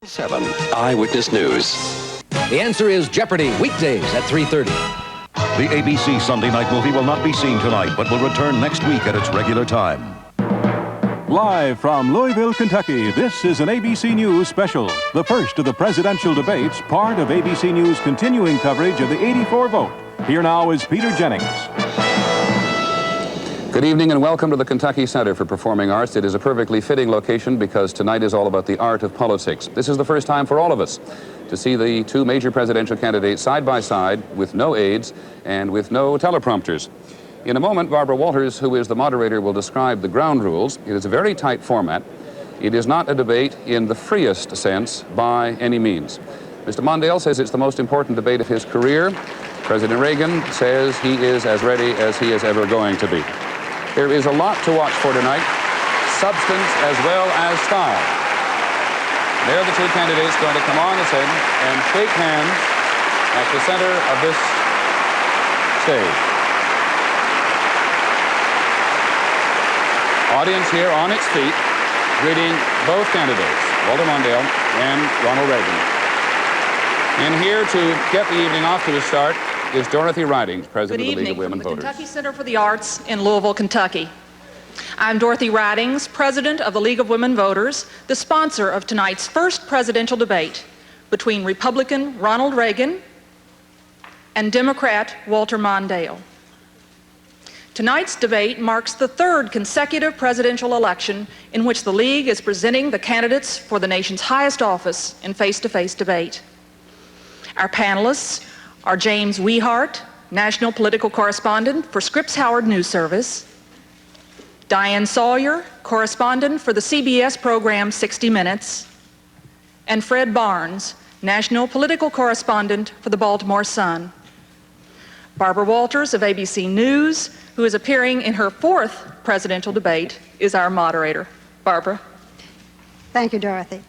7 Eyewitness News. The answer is Jeopardy! Weekdays at 3:30. The ABC Sunday night movie will not be seen tonight, but will return next week at its regular time. Live from Louisville, Kentucky, this is an ABC News special. The first of the presidential debates, part of ABC News' continuing coverage of the '84 vote. Here now is Peter Jennings. Good evening and welcome to the Kentucky Center for Performing Arts. It is a perfectly fitting location because tonight is all about the art of politics. This is the first time for all of us to see the two major presidential candidates side by side with no aides and with no teleprompters. In a moment, Barbara Walters, who is the moderator, will describe the ground rules. It is a very tight format. It is not a debate in the freest sense by any means. Mr. Mondale says it's the most important debate of his career. President Reagan says he is as ready as he is ever going to be. There is a lot to watch for tonight, substance as well as style. There are the two candidates going to come on the scene and shake hands at the center of this stage. Audience here on its feet, greeting both candidates, Walter Mondale and Ronald Reagan. And here to get the evening off to a start is Dorothy Ridings, President of the League of Women Voters. Good evening from the Kentucky Center for the Arts in Louisville, Kentucky. I'm Dorothy Ridings, President of the League of Women Voters, the sponsor of tonight's first presidential debate between Republican Ronald Reagan and Democrat Walter Mondale. Tonight's debate marks the third consecutive presidential election in which the League is presenting the candidates for the nation's highest office in face-to-face debate. Our panelists are James Weihart, National Political Correspondent for Scripps Howard News Service, Diane Sawyer, Correspondent for the CBS program 60 Minutes, and Fred Barnes, National Political Correspondent for the Baltimore Sun. Barbara Walters of ABC News, who is appearing in her fourth presidential debate, is our moderator. Barbara. Thank you, Dorothy.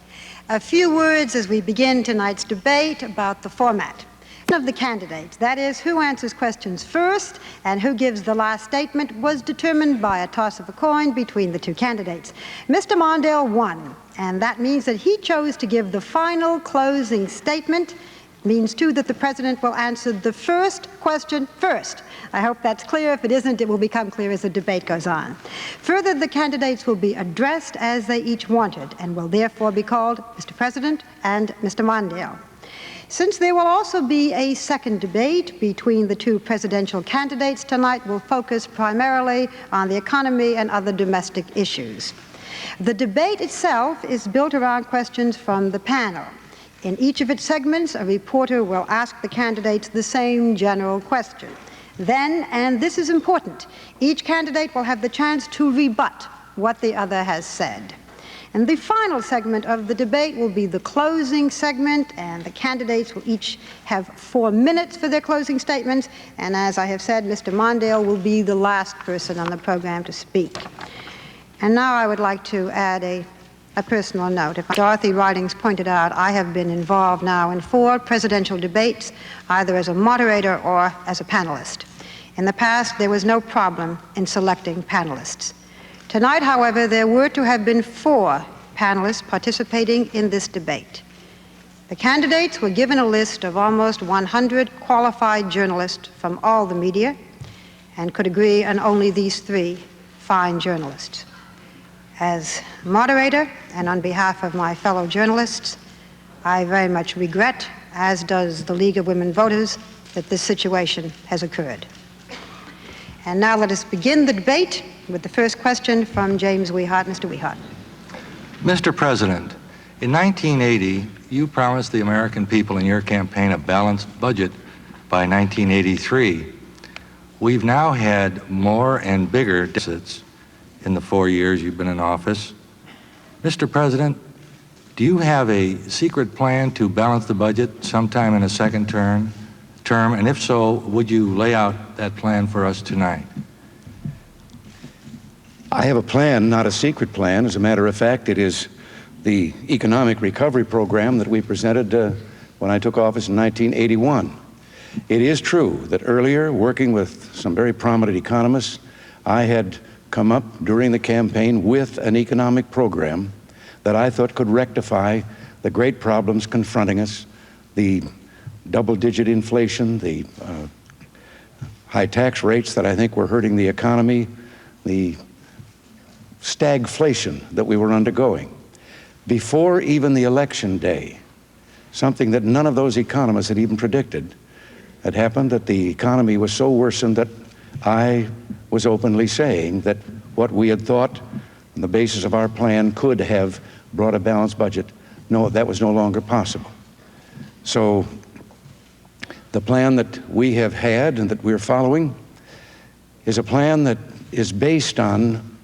A few words as we begin tonight's debate about the format of the candidates. That is, who answers questions first and who gives the last statement was determined by a toss of a coin between the two candidates. Mr. Mondale won, and that means that he chose to give the final closing statement. It means, too, that the president will answer the first question first. I hope that's clear. If it isn't, it will become clear as the debate goes on. Further, the candidates will be addressed as they each wanted and will therefore be called Mr. President and Mr. Mondale. Since there will also be a second debate between the two presidential candidates, tonight will focus primarily on the economy and other domestic issues. The debate itself is built around questions from the panel. In each of its segments, a reporter will ask the candidates the same general question. Then, and this is important, each candidate will have the chance to rebut what the other has said. And the final segment of the debate will be the closing segment, and the candidates will each have 4 minutes for their closing statements. And as I have said, Mr. Mondale will be the last person on the program to speak. And now I would like to add a personal note. If Dorothy Ridings pointed out, I have been involved now in 4 presidential debates, either as a moderator or as a panelist. In the past, there was no problem in selecting panelists. Tonight, however, there were to have been 4 panelists participating in this debate. The candidates were given a list of almost 100 qualified journalists from all the media and could agree on only these 3 fine journalists. As moderator and on behalf of my fellow journalists, I very much regret, as does the League of Women Voters, that this situation has occurred. And now let us begin the debate with the first question from James Weihart. Mr. Weihart. Mr. President, in 1980, you promised the American people in your campaign a balanced budget by 1983. We've now had more and bigger deficits in the 4 years you've been in office. Mr. President, do you have a secret plan to balance the budget sometime in a second term? And if so, would you lay out that plan for us tonight? I have a plan, not a secret plan. As a matter of fact, it is the economic recovery program that we presented when I took office in 1981. It is true that earlier, working with some very prominent economists, I had come up during the campaign with an economic program that I thought could rectify the great problems confronting us, the double-digit inflation, the high tax rates that I think were hurting the economy, the stagflation that we were undergoing. Before even the election day, something that none of those economists had even predicted had happened, that the economy was so worsened that I was openly saying that what we had thought on the basis of our plan could have brought a balanced budget, no, that was no longer possible. So the plan that we have had and that we're following is a plan that is based on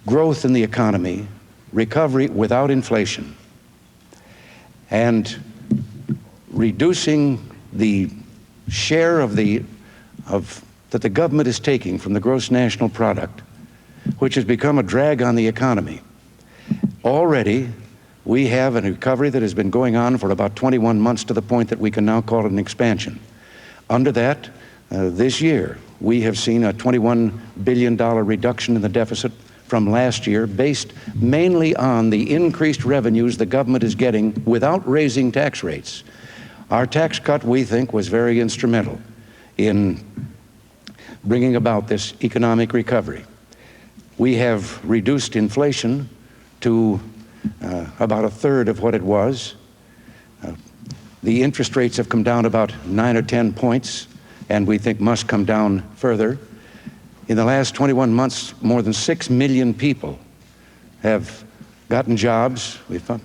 growth in the economy, recovery without inflation, and reducing the share that the government is taking from the gross national product, which has become a drag on the economy. Already, we have a recovery that has been going on for about 21 months to the point that we can now call it an expansion. Under that, this year, we have seen a $21 billion reduction in the deficit from last year, based mainly on the increased revenues the government is getting without raising tax rates. Our tax cut, we think, was very instrumental in bringing about this economic recovery. We have reduced inflation to about a third of what it was. The interest rates have come down about 9 or 10 points, and we think must come down further. In the last 21 months, more than 6 million people have gotten jobs. There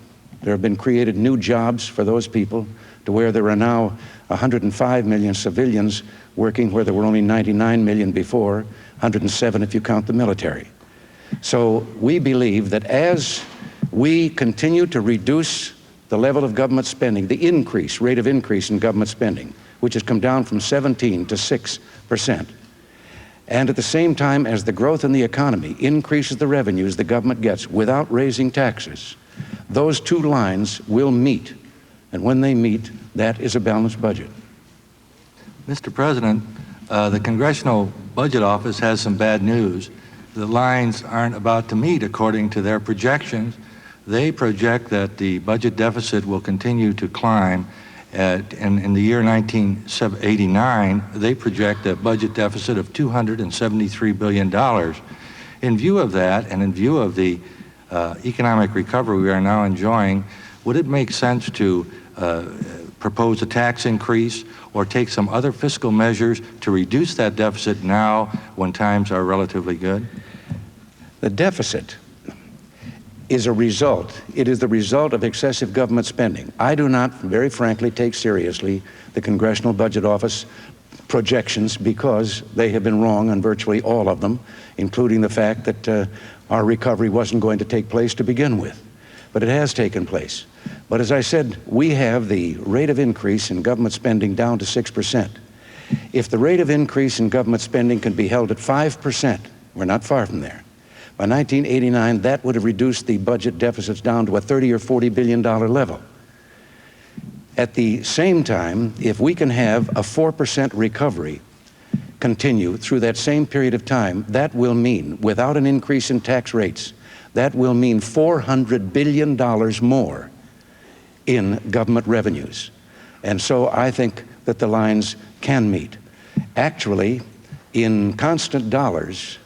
have been created new jobs for those people, to where there are now 105 million civilians working where there were only 99 million before, 107 if you count the military. So we believe that as we continue to reduce the level of government spending, the rate of increase in government spending, which has come down from 17 to 6%, and at the same time as the growth in the economy increases the revenues the government gets without raising taxes, those two lines will meet. And when they meet, that is a balanced budget. Mr. President, the Congressional Budget Office has some bad news. The lines aren't about to meet according to their projections. They project that the budget deficit will continue to climb. In the year 1989, they project a budget deficit of $273 billion. In view of that, and in view of the economic recovery we are now enjoying, would it make sense to propose a tax increase or take some other fiscal measures to reduce that deficit now when times are relatively good? The deficit is a result. It is the result of excessive government spending. I do not, very frankly, take seriously the Congressional Budget Office projections because they have been wrong on virtually all of them, including the fact that our recovery wasn't going to take place to begin with. But it has taken place. But as I said, we have the rate of increase in government spending down to 6%. If the rate of increase in government spending can be held at 5%, we're not far from there. By 1989, that would have reduced the budget deficits down to a $30 or $40 billion level. At the same time, if we can have a 4% recovery continue through that same period of time, that will mean, without an increase in tax rates, that will mean $400 billion more in government revenues. And so I think that the lines can meet. Actually, in constant dollars,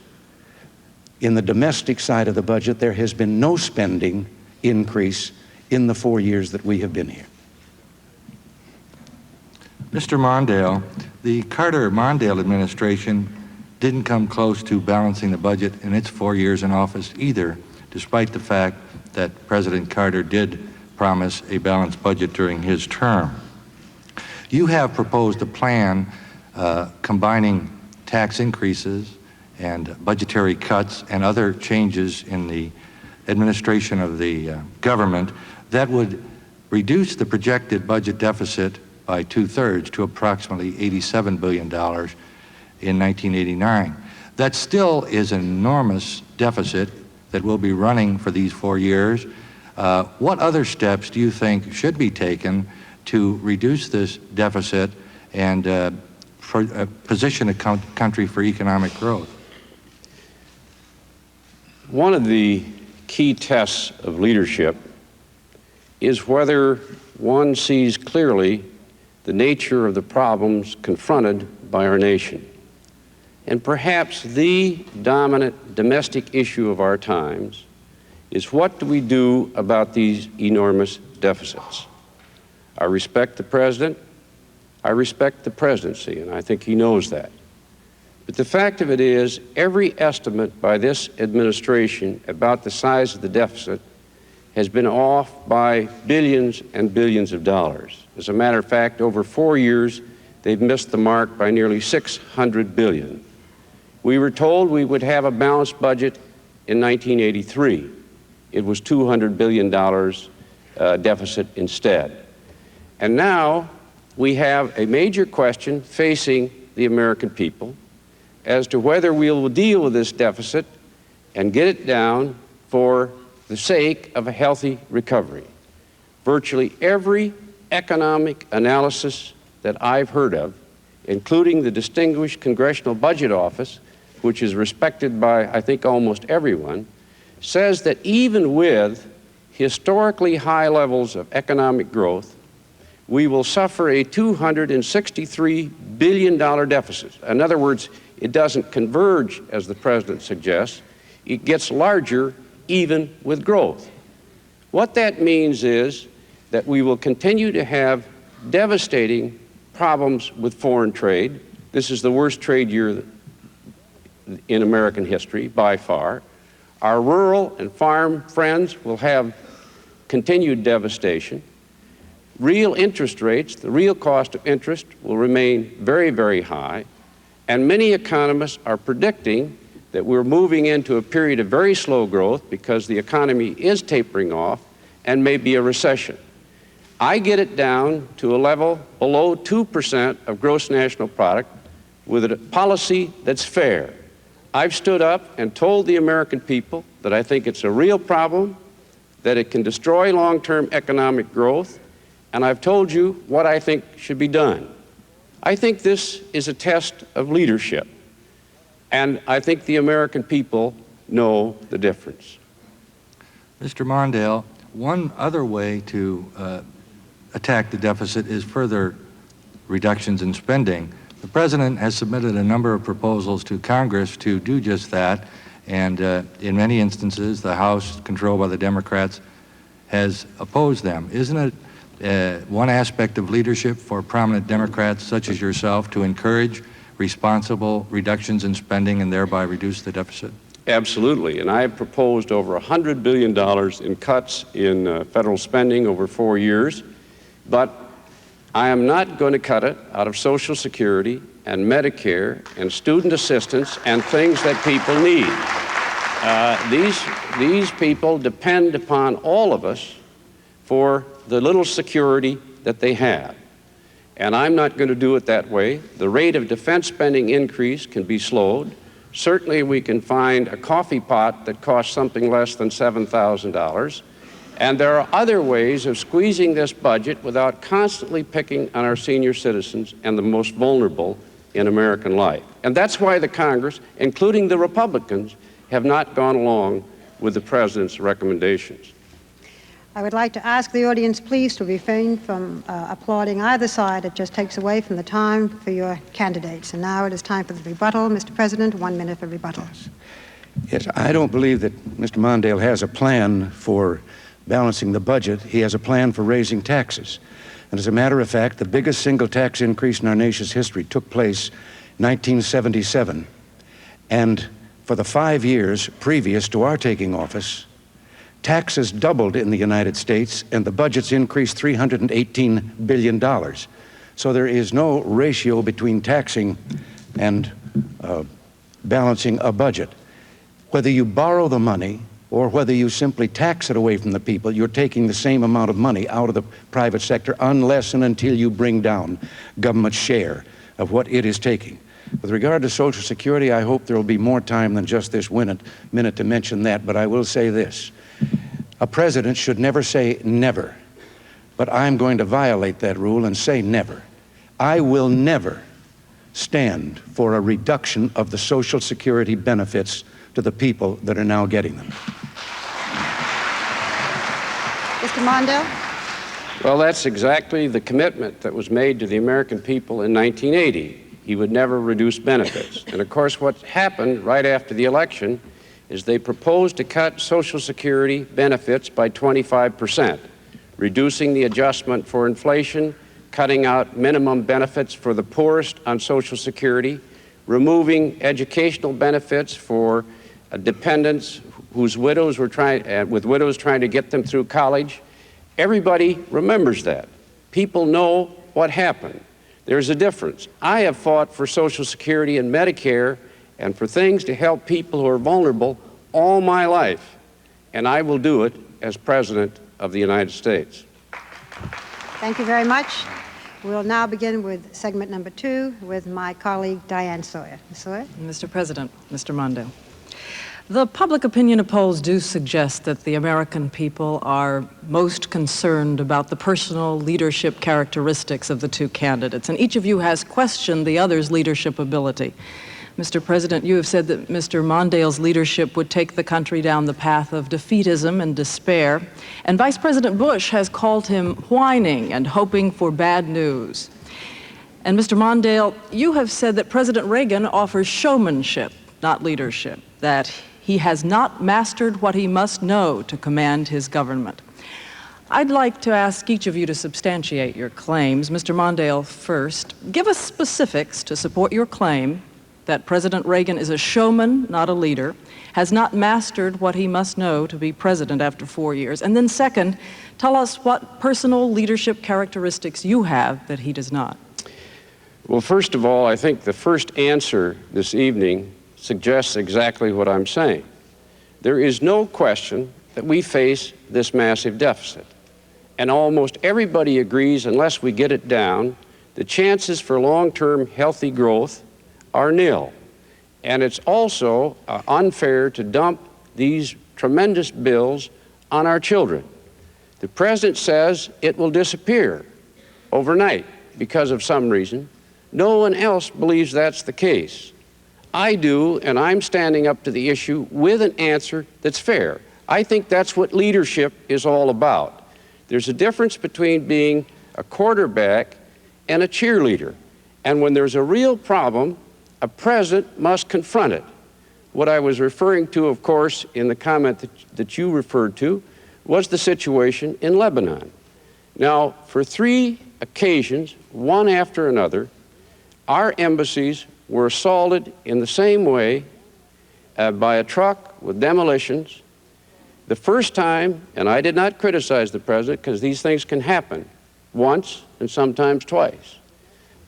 in the domestic side of the budget, there has been no spending increase in the 4 years that we have been here. Mr. Mondale, the Carter-Mondale administration didn't come close to balancing the budget in its 4 years in office either, despite the fact that President Carter did promise a balanced budget during his term. You have proposed a plan combining tax increases and budgetary cuts and other changes in the administration of the government that would reduce the projected budget deficit by 2/3 to approximately $87 billion in 1989. That still is an enormous deficit that will be running for these 4 years. What other steps do you think should be taken to reduce this deficit and position a country for economic growth? One of the key tests of leadership is whether one sees clearly the nature of the problems confronted by our nation. And perhaps the dominant domestic issue of our times is, what do we do about these enormous deficits? I respect the president. I respect the presidency, and I think he knows that. But the fact of it is, every estimate by this administration about the size of the deficit has been off by billions and billions of dollars. As a matter of fact, over 4 years, they've missed the mark by nearly $600 billion. We were told we would have a balanced budget in 1983. It was $200 billion deficit instead. And now we have a major question facing the American people as to whether we will deal with this deficit and get it down for the sake of a healthy recovery. Virtually every economic analysis that I've heard of, including the distinguished Congressional Budget Office, which is respected by, I think, almost everyone, says that even with historically high levels of economic growth, we will suffer a $263 billion deficit. In other words, it doesn't converge, as the president suggests. It gets larger even with growth. What that means is that we will continue to have devastating problems with foreign trade. This is the worst trade year in American history, by far. Our rural and farm friends will have continued devastation. Real interest rates, the real cost of interest, will remain very, very high. And many economists are predicting that we're moving into a period of very slow growth because the economy is tapering off and may be a recession. I get it down to a level below 2% of gross national product with a policy that's fair. I've stood up and told the American people that I think it's a real problem, that it can destroy long-term economic growth, and I've told you what I think should be done. I think this is a test of leadership, and I think the American people know the difference. Mr. Mondale, one other way to attack the deficit is further reductions in spending. The president has submitted a number of proposals to Congress to do just that, and in many instances, the House, controlled by the Democrats, has opposed them. Isn't it one aspect of leadership for prominent Democrats such as yourself to encourage responsible reductions in spending and thereby reduce the deficit? Absolutely, and I have proposed over $100 billion in cuts in federal spending over 4 years, but I am not going to cut it out of Social Security and Medicare and student assistance and things that people need. These people depend upon all of us for the little security that they have. And I'm not going to do it that way. The rate of defense spending increase can be slowed. Certainly we can find a coffee pot that costs something less than $7,000. And there are other ways of squeezing this budget without constantly picking on our senior citizens and the most vulnerable in American life. And that's why the Congress, including the Republicans, have not gone along with the president's recommendations. I would like to ask the audience, please, to refrain from applauding either side. It just takes away from the time for your candidates. And now it is time for the rebuttal. Mr. President, 1 minute for rebuttal. Yes, I don't believe that Mr. Mondale has a plan for balancing the budget. He has a plan for raising taxes. And as a matter of fact, the biggest single tax increase in our nation's history took place in 1977. And for the 5 years previous to our taking office, taxes doubled in the United States, and the budgets increased $318 billion. So there is no ratio between taxing and balancing a budget. Whether you borrow the money or whether you simply tax it away from the people, you're taking the same amount of money out of the private sector unless and until you bring down government's share of what it is taking. With regard to Social Security, I hope there will be more time than just this minute to mention that, but I will say this. A president should never say never, but I'm going to violate that rule and say never. I will never stand for a reduction of the Social Security benefits to the people that are now getting them. Mr. Mondale? Well, that's exactly the commitment that was made to the American people in 1980. He would never reduce benefits. And of course, what happened right after the election is they proposed to cut Social Security benefits by 25%, reducing the adjustment for inflation, cutting out minimum benefits for the poorest on Social Security, removing educational benefits for dependents whose widows were with widows trying to get them through college. Everybody remembers that. People know what happened. There's a difference. I have fought for Social Security and Medicare and for things to help people who are vulnerable all my life, and I will do it as President of the United States. Thank you very much. We'll now begin with segment number 2 with my colleague Diane Sawyer. Ms. Sawyer? Mr. President, Mr. Mondale. The public opinion polls do suggest that the American people are most concerned about the personal leadership characteristics of the two candidates, and each of you has questioned the other's leadership ability. Mr. President, you have said that Mr. Mondale's leadership would take the country down the path of defeatism and despair, and Vice President Bush has called him whining and hoping for bad news. And Mr. Mondale, you have said that President Reagan offers showmanship, not leadership, that he has not mastered what he must know to command his government. I'd like to ask each of you to substantiate your claims. Mr. Mondale first. Give us specifics to support your claim that President Reagan is a showman, not a leader, has not mastered what he must know to be president after 4 years. And then second, tell us what personal leadership characteristics you have that he does not. Well, first of all, I think the first answer this evening suggests exactly what I'm saying. There is no question that we face this massive deficit. And almost everybody agrees, unless we get it down, the chances for long-term healthy growth are nil. And it's also unfair to dump these tremendous bills on our children. The president says it will disappear overnight because of some reason. No one else believes that's the case. I do, and I'm standing up to the issue with an answer that's fair. I think that's what leadership is all about. There's a difference between being a quarterback and a cheerleader. And when there's a real problem, a president must confront it. What I was referring to, of course, in the comment that you referred to, was the situation in Lebanon. Now, for 3 occasions, one after another, our embassies were assaulted in the same way by a truck with demolitions. The first time, and I did not criticize the president because these things can happen once and sometimes twice.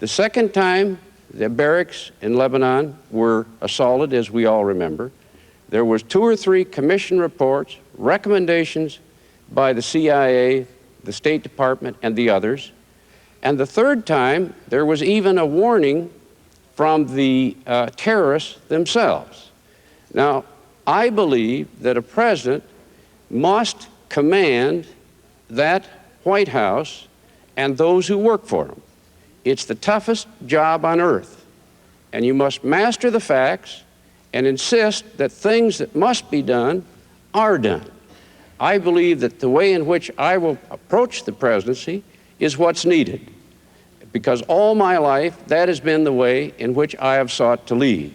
The second time, the barracks in Lebanon were assaulted, as we all remember. There was 2 or 3 commission reports, recommendations by the CIA, the State Department, and the others. And the third time, there was even a warning from the terrorists themselves. Now, I believe that a president must command that White House and those who work for him. It's the toughest job on earth, and you must master the facts and insist that things that must be done are done. I believe that the way in which I will approach the presidency is what's needed, because all my life that has been the way in which I have sought to lead.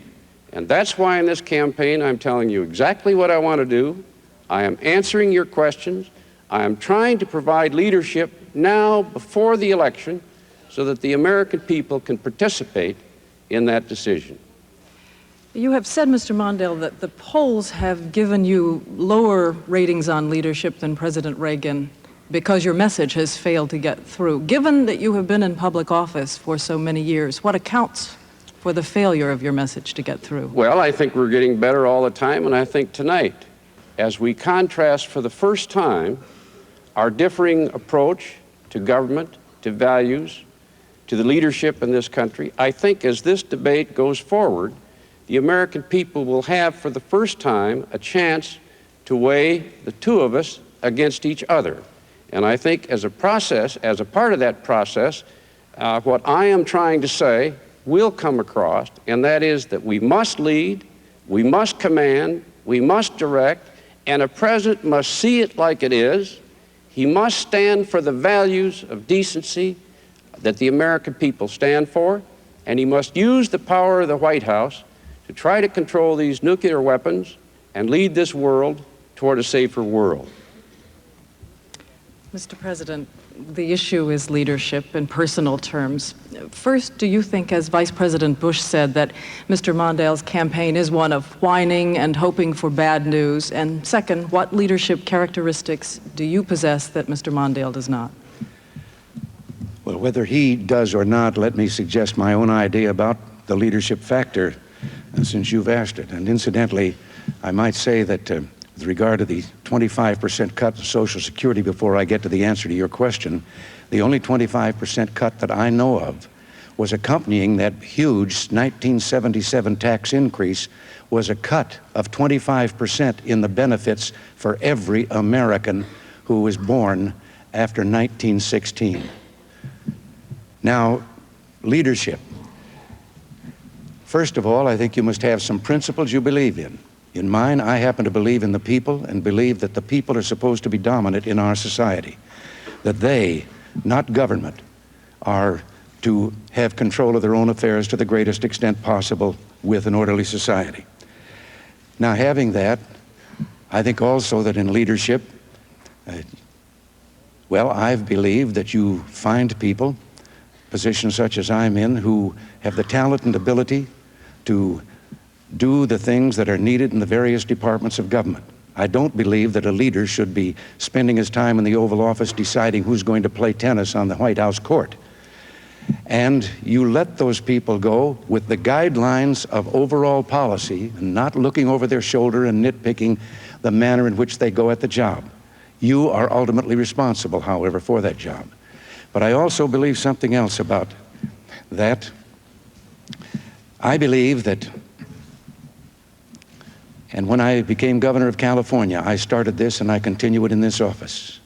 And that's why in this campaign I'm telling you exactly what I want to do. I am answering your questions. I am trying to provide leadership now before the election so that the American people can participate in that decision. You have said, Mr. Mondale, that the polls have given you lower ratings on leadership than President Reagan because your message has failed to get through. Given that you have been in public office for so many years, what accounts for the failure of your message to get through? Well, I think we're getting better all the time, and I think tonight, as we contrast for the first time our differing approach to government, to values, to the leadership in this country, I think as this debate goes forward, the American people will have for the first time a chance to weigh the two of us against each other. And I think as a process, as a part of that process, what I am trying to say will come across, and that is that we must lead, we must command, we must direct, and a president must see it like it is He must stand for the values of decency that the American people stand for, and he must use the power of the White House to try to control these nuclear weapons and lead this world toward a safer world. Mr. President, the issue is leadership in personal terms. First, do you think, as Vice President Bush said, that Mr. Mondale's campaign is one of whining and hoping for bad news? And second, what leadership characteristics do you possess that Mr. Mondale does not? Well, whether he does or not, let me suggest my own idea about the leadership factor, since you've asked it. And incidentally, I might say that with regard to the 25% cut of Social Security, before I get to the answer to your question, the only 25% cut that I know of was accompanying that huge 1977 tax increase was a cut of 25% in the benefits for every American who was born after 1916. Now, leadership. First of all, I think you must have some principles you believe in. In mine, I happen to believe in the people and believe that the people are supposed to be dominant in our society. That they, not government, are to have control of their own affairs to the greatest extent possible with an orderly society. Now, having that, I think also that in leadership, well, I've believed that you find people, positions such as I'm in, who have the talent and ability to do the things that are needed in the various departments of government. I don't believe that a leader should be spending his time in the Oval Office deciding who's going to play tennis on the White House court. And you let those people go with the guidelines of overall policy and not looking over their shoulder and nitpicking the manner in which they go at the job. You are ultimately responsible, however, for that job. But I also believe something else about that. I believe that, and when I became governor of California, I started this and I continue it in this office,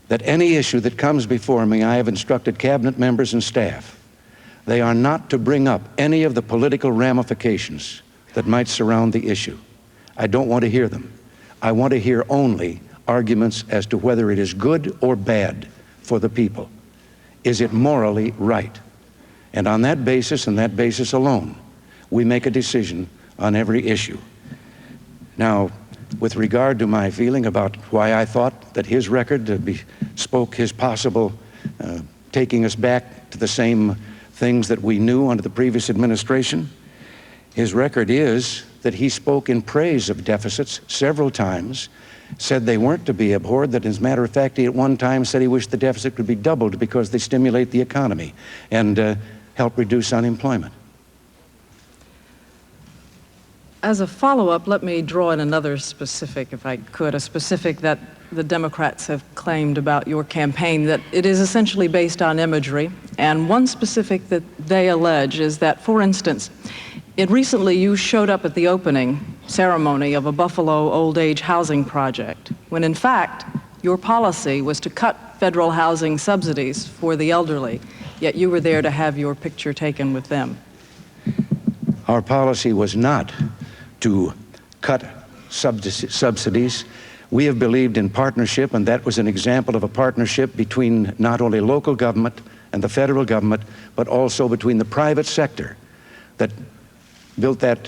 that any issue that comes before me, I have instructed cabinet members and staff, they are not to bring up any of the political ramifications that might surround the issue. I don't want to hear them. I want to hear only arguments as to whether it is good or bad for the people. Is it morally right? And on that basis and that basis alone, we make a decision on every issue. Now, with regard to my feeling about why I thought that his record bespoke his possible taking us back to the same things that we knew under the previous administration, his record is that he spoke in praise of deficits several times, said they weren't to be abhorred, that as a matter of fact, he at one time said he wished the deficit could be doubled because they stimulate the economy and help reduce unemployment. As a follow-up, let me draw in another specific, if I could, a specific that the Democrats have claimed about your campaign, that it is essentially based on imagery. And one specific that they allege is that, for instance, recently you showed up at the opening ceremony of a Buffalo old age housing project, when in fact your policy was to cut federal housing subsidies for the elderly, yet you were there to have your picture taken with them. Our policy was not to cut subsidies. We have believed in partnership, and that was an example of a partnership between not only local government and the federal government, but also between the private sector that built that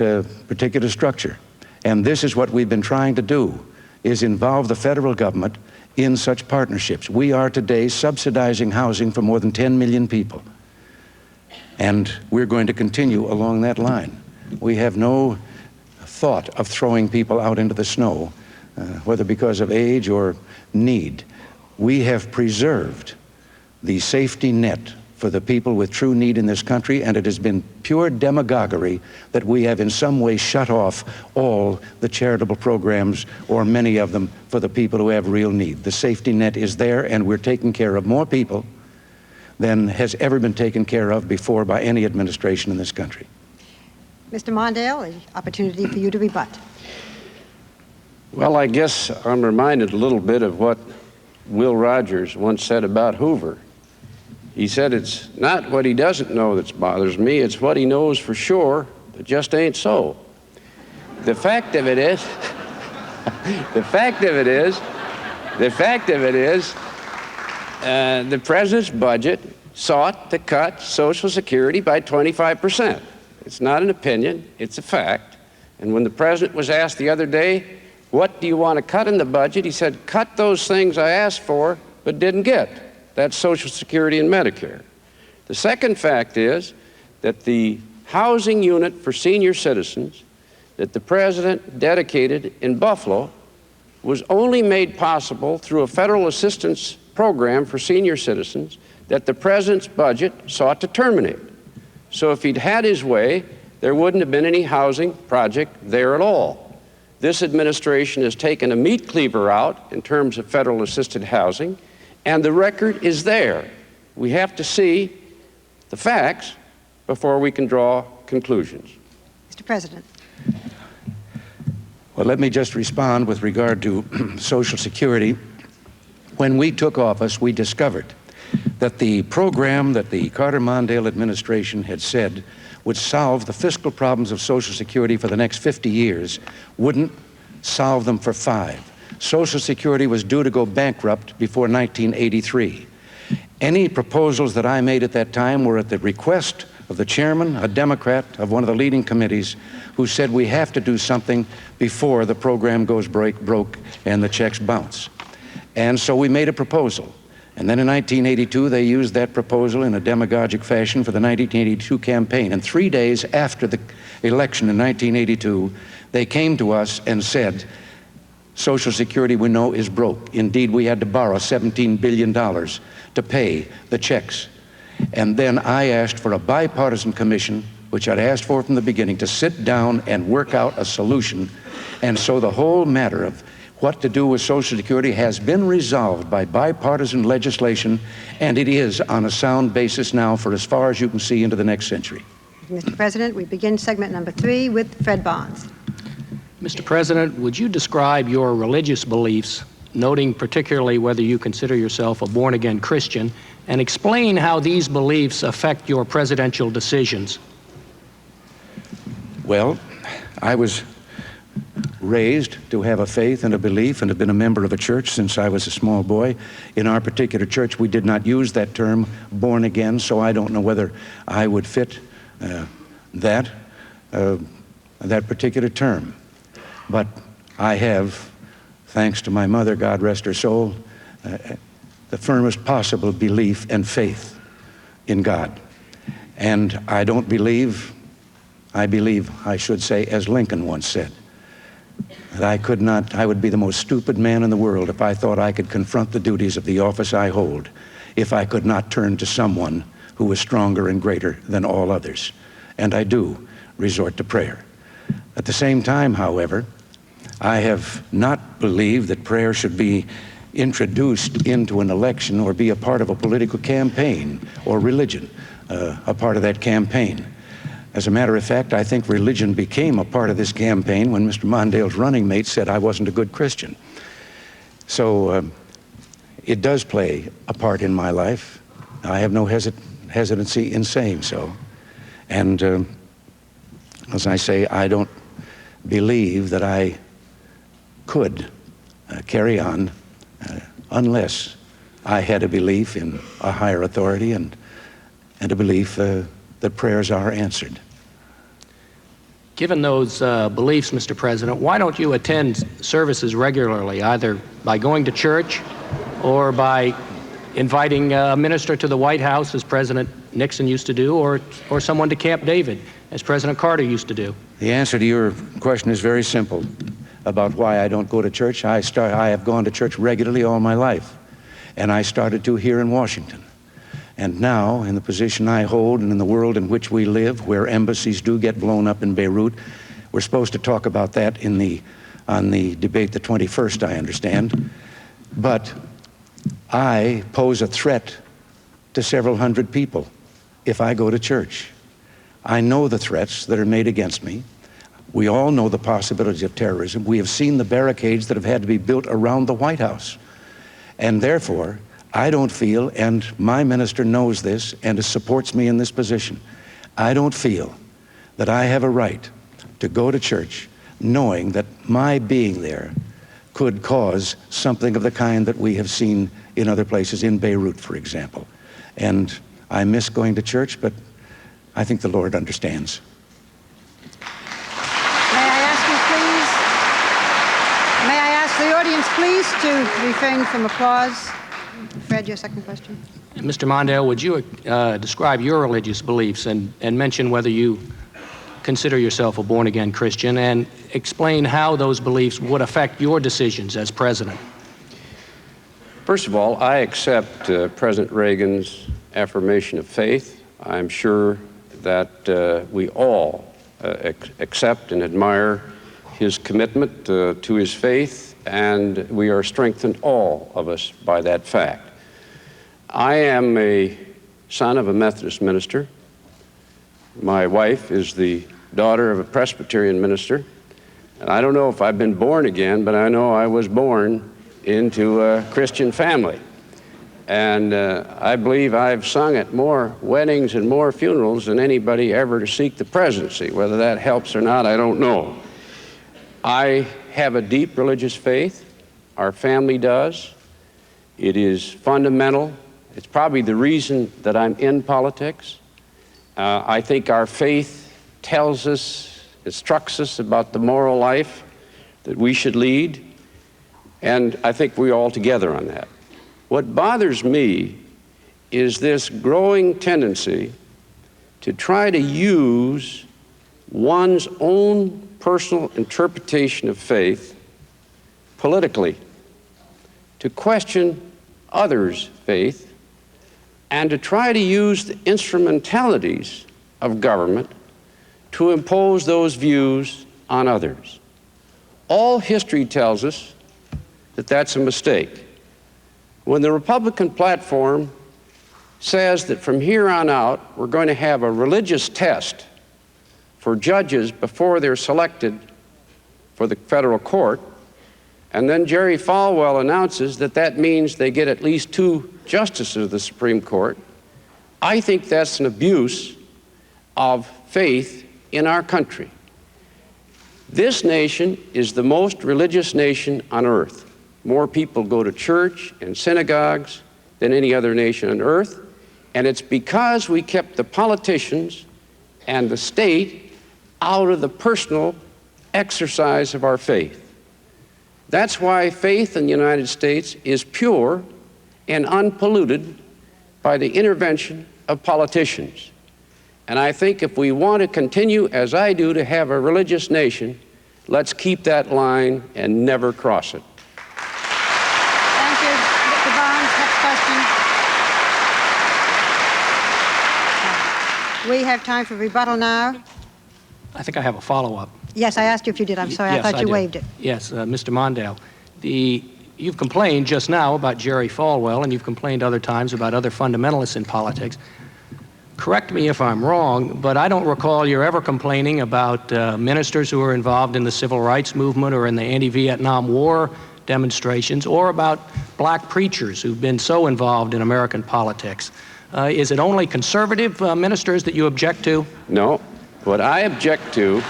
particular structure. And this is what we've been trying to do, is involve the federal government in such partnerships. We are today subsidizing housing for more than 10 million people. And we're going to continue along that line. We have no thought of throwing people out into the snow, whether because of age or need. We have preserved the safety net for the people with true need in this country, and it has been pure demagoguery that we have in some way shut off all the charitable programs, or many of them, for the people who have real need. The safety net is there, and we're taking care of more people than has ever been taken care of before by any administration in this country. Mr. Mondale, an opportunity for you to rebut. Well, I guess I'm reminded a little bit of what Will Rogers once said about Hoover. He said, it's not what he doesn't know that bothers me, it's what he knows for sure, but just ain't so. The fact of it is, The fact of it is, the president's budget sought to cut Social Security by 25%. It's not an opinion, it's a fact. And when the president was asked the other day, what do you want to cut in the budget? He said, cut those things I asked for but didn't get. That's Social Security and Medicare. The second fact is that the housing unit for senior citizens that the president dedicated in Buffalo was only made possible through a federal assistance program for senior citizens that the president's budget sought to terminate. So if he'd had his way, there wouldn't have been any housing project there at all. This administration has taken a meat cleaver out in terms of federal assisted housing, and the record is there. We have to see the facts before we can draw conclusions. Mr. President. Well, let me just respond with regard to Social Security. When we took office, we discovered that the program that the Carter-Mondale administration had said would solve the fiscal problems of Social Security for the next 50 years wouldn't solve them for 5. Social Security was due to go bankrupt before 1983. Any proposals that I made at that time were at the request of the chairman, a Democrat of one of the leading committees, who said we have to do something before the program goes broke and the checks bounce. And so we made a proposal. And then in 1982, they used that proposal in a demagogic fashion for the 1982 campaign. And 3 days after the election in 1982, they came to us and said, Social Security, we know, is broke. Indeed, we had to borrow $17 billion to pay the checks. And then I asked for a bipartisan commission, which I'd asked for from the beginning, to sit down and work out a solution. And so the whole matter of what to do with Social Security has been resolved by bipartisan legislation, and it is on a sound basis now for as far as you can see into the next century. Mr. President, we begin segment number 3 with Fred Barnes. Mr. President, would you describe your religious beliefs, noting particularly whether you consider yourself a born-again Christian, and explain how these beliefs affect your presidential decisions? Well, I was raised to have a faith and a belief and have been a member of a church since I was a small boy. In our particular church, we did not use that term, born again, so I don't know whether I would fit that particular term. But I have, thanks to my mother, God rest her soul, the firmest possible belief and faith in God. And I don't believe, I believe, I should say, as Lincoln once said, that I would be the most stupid man in the world if I thought I could confront the duties of the office I hold if I could not turn to someone who is stronger and greater than all others. And I do resort to prayer. At the same time, however, I have not believed that prayer should be introduced into an election or be a part of a political campaign or religion, a part of that campaign. As a matter of fact, I think religion became a part of this campaign when Mr. Mondale's running mate said I wasn't a good Christian. So it does play a part in my life. I have no hesitancy in saying so. And as I say, I don't believe that I could carry on unless I had a belief in a higher authority and a belief that prayers are answered. Given those beliefs, Mr. President, why don't you attend services regularly, either by going to church or by inviting a minister to the White House, as President Nixon used to do, or someone to Camp David, as President Carter used to do? The answer to your question is very simple about why I don't go to church. I have gone to church regularly all my life, and I started to here in Washington. And now, in the position I hold and in the world in which we live, where embassies do get blown up in Beirut, we're supposed to talk about that on the debate the 21st, I understand. But I pose a threat to several hundred people if I go to church. I know the threats that are made against me. We all know the possibility of terrorism. We have seen the barricades that have had to be built around the White House. And therefore, I don't feel, and my minister knows this and supports me in this position, I don't feel that I have a right to go to church knowing that my being there could cause something of the kind that we have seen in other places, in Beirut, for example. And I miss going to church, but I think the Lord understands. May I ask the audience, please, to refrain from applause? Fred, your second question. Mr. Mondale, would you describe your religious beliefs and mention whether you consider yourself a born-again Christian, and explain how those beliefs would affect your decisions as president? First of all, I accept President Reagan's affirmation of faith. I'm sure that we all accept and admire his commitment to his faith, and we are strengthened, all of us, by that fact. I am a son of a Methodist minister. My wife is the daughter of a Presbyterian minister. And I don't know if I've been born again, but I know I was born into a Christian family. And I believe I've sung at more weddings and more funerals than anybody ever to seek the presidency. Whether that helps or not, I don't know. I have a deep religious faith. Our family does. It is fundamental. It's probably the reason that I'm in politics. I think our faith tells us, instructs us about the moral life that we should lead, and I think we're all together on that. What bothers me is this growing tendency to try to use one's own personal interpretation of faith politically, to question others' faith, and to try to use the instrumentalities of government to impose those views on others. All history tells us that that's a mistake. When the Republican platform says that from here on out we're going to have a religious test for judges before they're selected for the federal court, and then Jerry Falwell announces that that means they get at least 2 justices of the Supreme Court, I think that's an abuse of faith in our country. This nation is the most religious nation on earth. More people go to church and synagogues than any other nation on earth, and it's because we kept the politicians and the state out of the personal exercise of our faith. That's why faith in the United States is pure and unpolluted by the intervention of politicians. And I think if we want to continue, as I do, to have a religious nation, let's keep that line and never cross it. Thank you. Mr. Barnes, next question. We have time for rebuttal now. I think I have a follow-up. Yes, I asked you if you did. I'm sorry. Yes, I thought you did. waived it. Yes, Mr. Mondale. You've complained just now about Jerry Falwell, and you've complained other times about other fundamentalists in politics. Correct me if I'm wrong, but I don't recall you ever complaining about ministers who were involved in the civil rights movement or in the anti-Vietnam War demonstrations, or about black preachers who've been so involved in American politics. Is it only conservative ministers that you object to? No. What I object to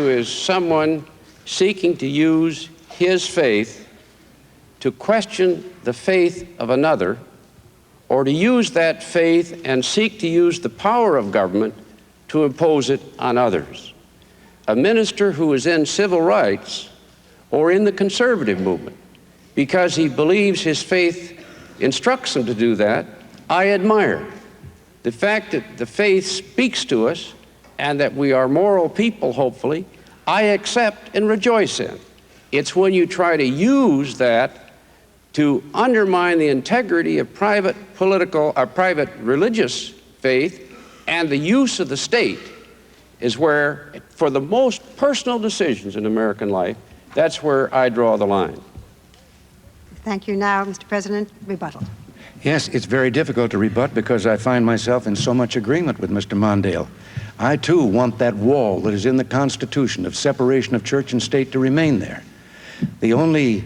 is someone seeking to use his faith to question the faith of another, or to use that faith and seek to use the power of government to impose it on others. A minister who is in civil rights or in the conservative movement because he believes his faith instructs him to do that, I admire. The fact that the faith speaks to us and that we are moral people, hopefully, I accept and rejoice in. It's when you try to use that to undermine the integrity of private religious faith and the use of the state is where, for the most personal decisions in American life, that's where I draw the line. Thank you. Now, Mr. President, rebuttal. Yes, it's very difficult to rebut because I find myself in so much agreement with Mr. Mondale. I, too, want that wall that is in the Constitution of separation of church and state to remain there. The only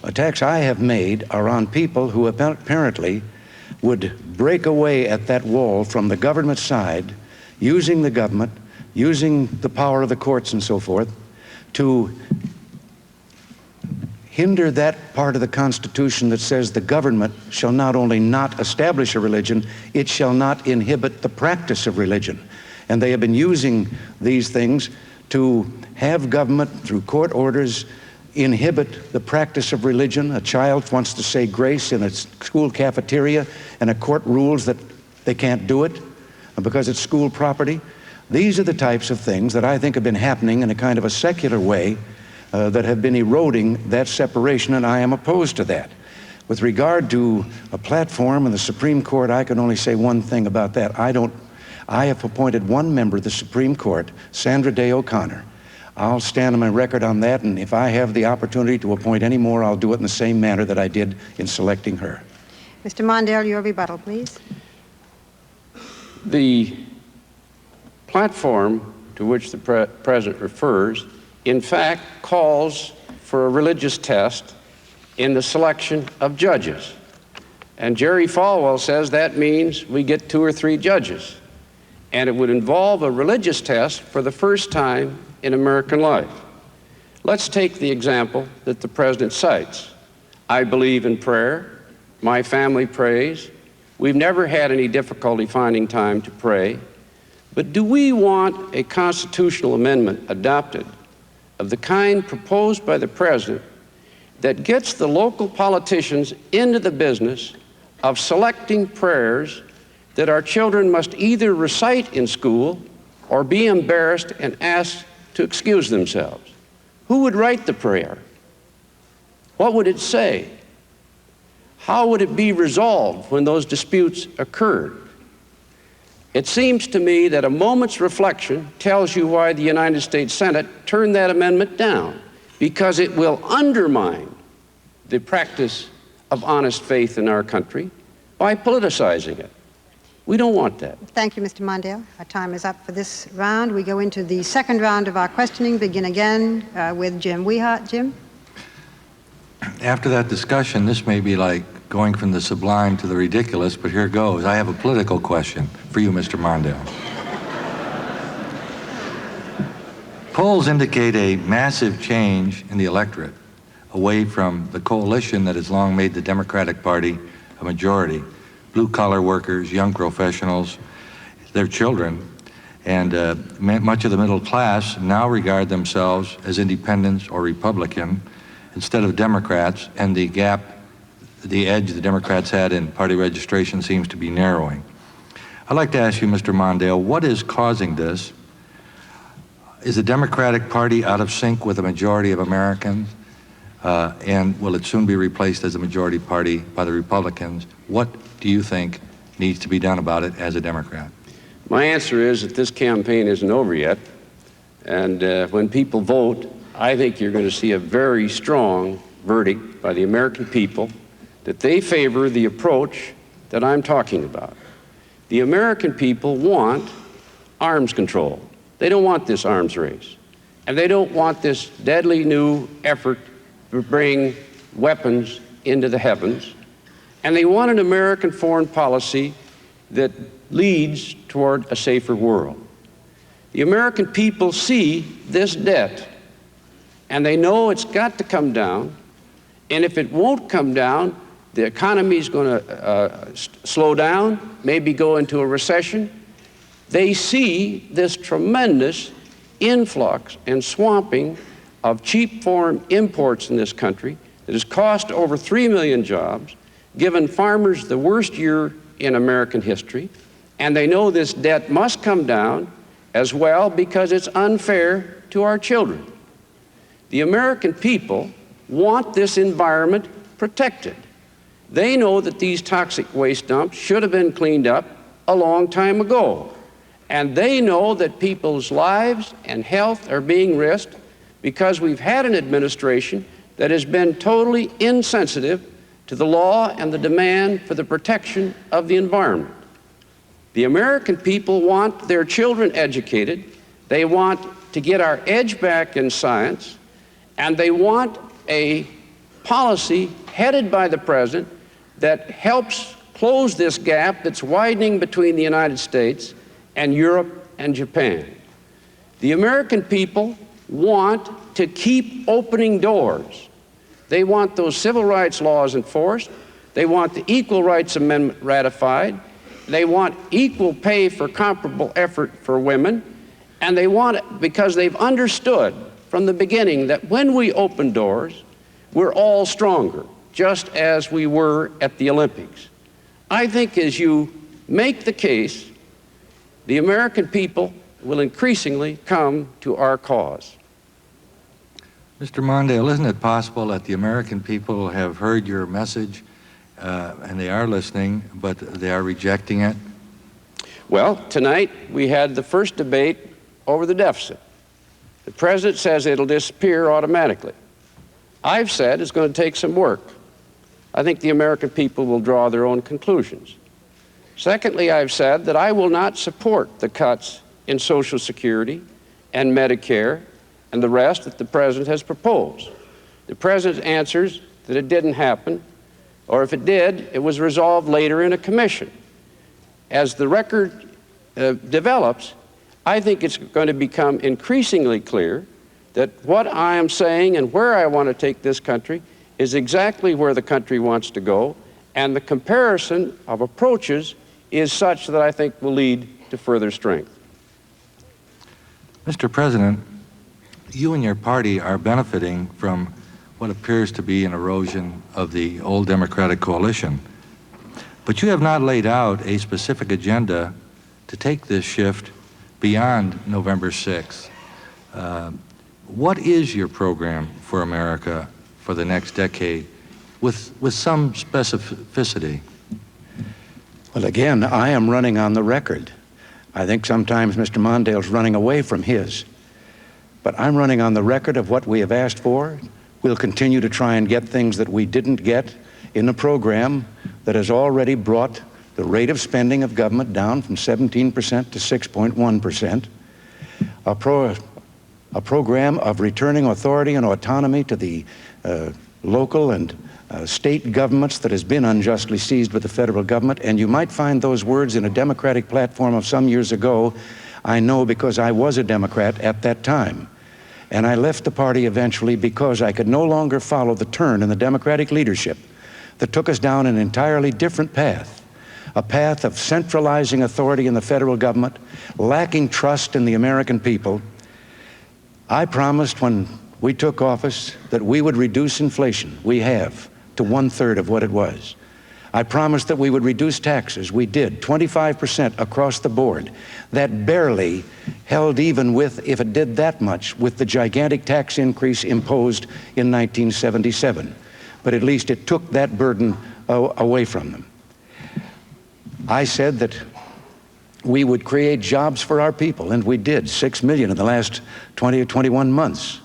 attacks I have made are on people who apparently would break away at that wall from the government side, using the government, using the power of the courts and so forth, to hinder that part of the Constitution that says the government shall not only not establish a religion, it shall not inhibit the practice of religion. And they have been using these things to have government, through court orders, inhibit the practice of religion. A child wants to say grace in a school cafeteria, and a court rules that they can't do it because it's school property. These are the types of things that I think have been happening in a kind of a secular way that have been eroding that separation, and I am opposed to that. With regard to a platform in the Supreme Court, I can only say one thing about that. I have appointed one member of the Supreme Court, Sandra Day O'Connor. I'll stand on my record on that, and if I have the opportunity to appoint any more, I'll do it in the same manner that I did in selecting her. Mr. Mondale, your rebuttal, please. The platform to which the President refers, in fact, calls for a religious test in the selection of judges. And Jerry Falwell says that means we get 2 or 3 judges. And it would involve a religious test for the first time in American life. Let's take the example that the President cites. I believe in prayer. My family prays. We've never had any difficulty finding time to pray. But do we want a constitutional amendment adopted of the kind proposed by the President that gets the local politicians into the business of selecting prayers that our children must either recite in school or be embarrassed and asked to excuse themselves? Who would write the prayer? What would it say? How would it be resolved when those disputes occurred? It seems to me that a moment's reflection tells you why the United States Senate turned that amendment down, because it will undermine the practice of honest faith in our country by politicizing it. We don't want that. Thank you, Mr. Mondale. Our time is up for this round. We go into the second round of our questioning. Begin again with Jim Weihart. Jim? After that discussion, this may be like going from the sublime to the ridiculous, but here goes. I have a political question for you, Mr. Mondale. Polls indicate a massive change in the electorate away from the coalition that has long made the Democratic Party a majority. Blue-collar workers, young professionals, their children, and much of the middle class now regard themselves as independents or Republican instead of Democrats, and the gap, the edge the Democrats had in party registration seems to be narrowing. I'd like to ask you, Mr. Mondale, what is causing this? Is the Democratic Party out of sync with the majority of Americans? And will it soon be replaced as a majority party by the Republicans? What do you think needs to be done about it as a Democrat? My answer is that this campaign isn't over yet. And when people vote, I think you're going to see a very strong verdict by the American people that they favor the approach that I'm talking about. The American people want arms control. They don't want this arms race. And they don't want this deadly new effort to bring weapons into the heavens. And they want an American foreign policy that leads toward a safer world. The American people see this debt, and they know it's got to come down. And if it won't come down, the economy is going to slow down, maybe go into a recession. They see this tremendous influx and swamping of cheap foreign imports in this country that has cost over 3 million jobs, given farmers the worst year in American history, and they know this debt must come down as well because it's unfair to our children. The American people want this environment protected. They know that these toxic waste dumps should have been cleaned up a long time ago. And they know that people's lives and health are being risked because we've had an administration that has been totally insensitive to the law and the demand for the protection of the environment. The American people want their children educated. They want to get our edge back in science. And they want a policy headed by the President that helps close this gap that's widening between the United States and Europe and Japan. The American people want to keep opening doors. They want those civil rights laws enforced. They want the Equal Rights Amendment ratified. They want equal pay for comparable effort for women. And they want it because they've understood from the beginning that when we open doors, we're all stronger, just as we were at the Olympics. I think as you make the case, the American people will increasingly come to our cause. Mr. Mondale, isn't it possible that the American people have heard your message and they are listening, but they are rejecting it? Well, tonight we had the first debate over the deficit. The president says it'll disappear automatically. I've said it's going to take some work. I think the American people will draw their own conclusions. Secondly, I've said that I will not support the cuts in Social Security and Medicare and the rest that the president has proposed. The president answers that it didn't happen, or if it did, it was resolved later in a commission. As the record develops, I think it's going to become increasingly clear that what I am saying and where I want to take this country is exactly where the country wants to go, and the comparison of approaches is such that I think will lead to further strength. Mr. President, you and your party are benefiting from what appears to be an erosion of the old Democratic coalition. But you have not laid out a specific agenda to take this shift beyond November 6th. What is your program for America for the next decade with some specificity? Well, again, I am running on the record. I think sometimes Mr. Mondale's running away from his. But I'm running on the record of what we have asked for. We'll continue to try and get things that we didn't get in a program that has already brought the rate of spending of government down from 17% to 6.1%. A program of returning authority and autonomy to the local and state governments that has been unjustly seized with the federal government. And you might find those words in a Democratic platform of some years ago. I know because I was a Democrat at that time. And I left the party eventually because I could no longer follow the turn in the Democratic leadership that took us down an entirely different path, a path of centralizing authority in the federal government, lacking trust in the American people. I promised when we took office that we would reduce inflation. We have, to 1/3 of what it was. I promised that we would reduce taxes. We did, 25% across the board. That barely held even with, if it did that much, with the gigantic tax increase imposed in 1977. But at least it took that burden away from them. I said that we would create jobs for our people, and we did, 6 million in the last 20 or 21 months.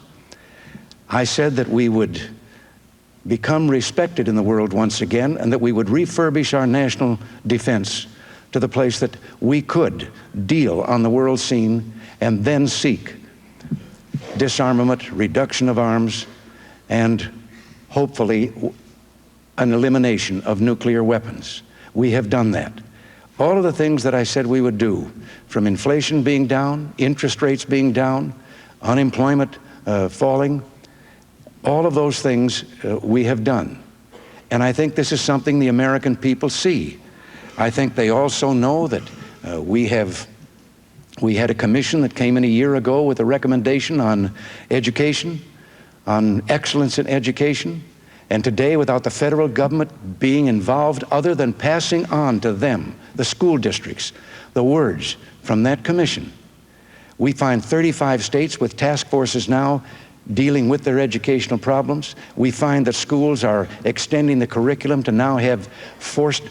I said that we would become respected in the world once again, and that we would refurbish our national defense to the place that we could deal on the world scene and then seek disarmament, reduction of arms, and hopefully an elimination of nuclear weapons. We have done that. All of the things that I said we would do, from inflation being down, interest rates being down, unemployment falling, all of those things we have done. And I think this is something the American people see. I think they also know that we had a commission that came in a year ago with a recommendation on education, on excellence in education. And today, without the federal government being involved other than passing on to them, the school districts, the words from that commission, we find 35 states with task forces now dealing with their educational problems. We find that schools are extending the curriculum to now have forced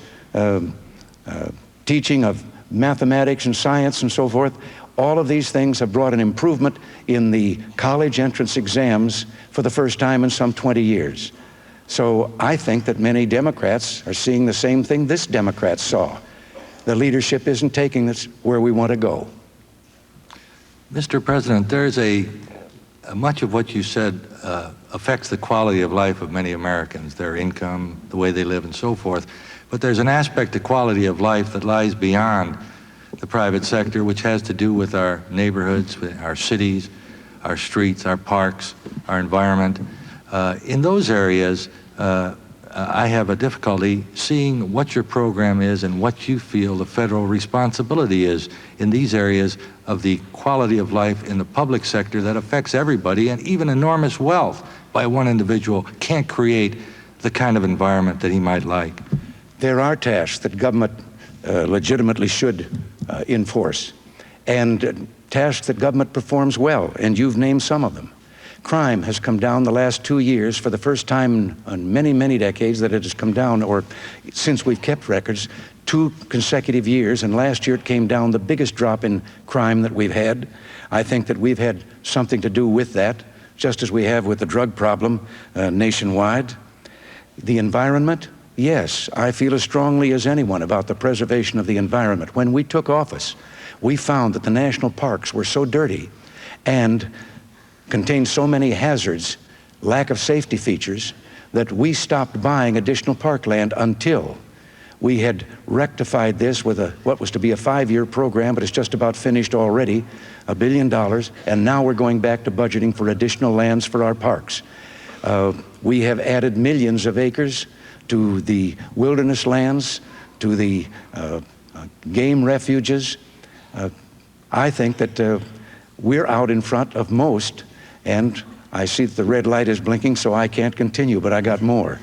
teaching of mathematics and science and so forth. All of these things have brought an improvement in the college entrance exams for the first time in some 20 years. So I think that many Democrats are seeing the same thing this Democrat saw. The leadership isn't taking us where we want to go. Mr. President, there's much of what you said affects the quality of life of many Americans, their income, the way they live, and so forth. But there's an aspect of quality of life that lies beyond the private sector, which has to do with our neighborhoods, with our cities, our streets, our parks, our environment. In those areas, I have a difficulty seeing what your program is and what you feel the federal responsibility is in these areas of the quality of life in the public sector that affects everybody, and even enormous wealth by one individual can't create the kind of environment that he might like. There are tasks that government legitimately should enforce, and tasks that government performs well, and you've named some of them. Crime has come down the last 2 years for the first time in many, many decades that it has come down, or since we've kept records, 2 consecutive years, and last year it came down the biggest drop in crime that we've had. I think that we've had something to do with that, just as we have with the drug problem nationwide. The environment, yes, I feel as strongly as anyone about the preservation of the environment. When we took office, we found that the national parks were so dirty and contained so many hazards, lack of safety features, that we stopped buying additional parkland until we had rectified this with what was to be a 5-year program, but it's just about finished already, $1 billion, and now we're going back to budgeting for additional lands for our parks. We have added millions of acres to the wilderness lands, to the game refuges. I think that we're out in front of most, and I see that the red light is blinking, so I can't continue, but I got more.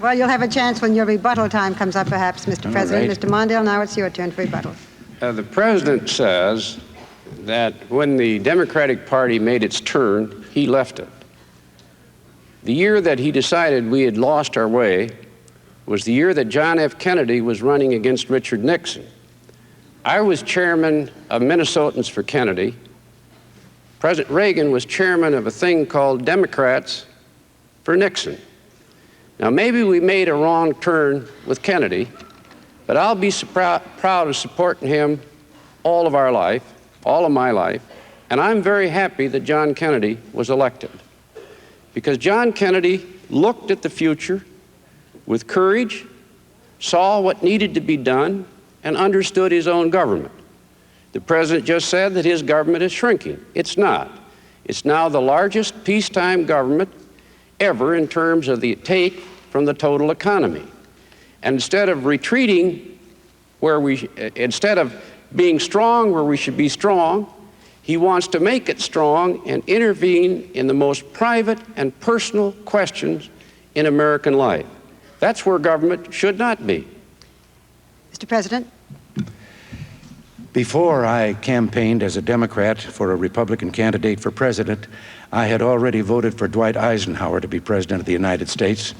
Well, you'll have a chance when your rebuttal time comes up, perhaps, Mr. President. Right. Mr. Mondale, now it's your turn for rebuttal. The president says that when the Democratic Party made its turn, he left it. The year that he decided we had lost our way was the year that John F. Kennedy was running against Richard Nixon. I was chairman of Minnesotans for Kennedy. President Reagan was chairman of a thing called Democrats for Nixon. Now, maybe we made a wrong turn with Kennedy, but I'll be proud of supporting him all of my life, and I'm very happy that John Kennedy was elected. Because John Kennedy looked at the future with courage, saw what needed to be done, and understood his own government. The president just said that his government is shrinking. It's not. It's now the largest peacetime government ever in terms of the take from the total economy. And instead of retreating instead of being strong where we should be strong, he wants to make it strong and intervene in the most private and personal questions in American life. That's where government should not be. Mr. President. Before I campaigned as a Democrat for a Republican candidate for president, I had already voted for Dwight Eisenhower to be president of the United States.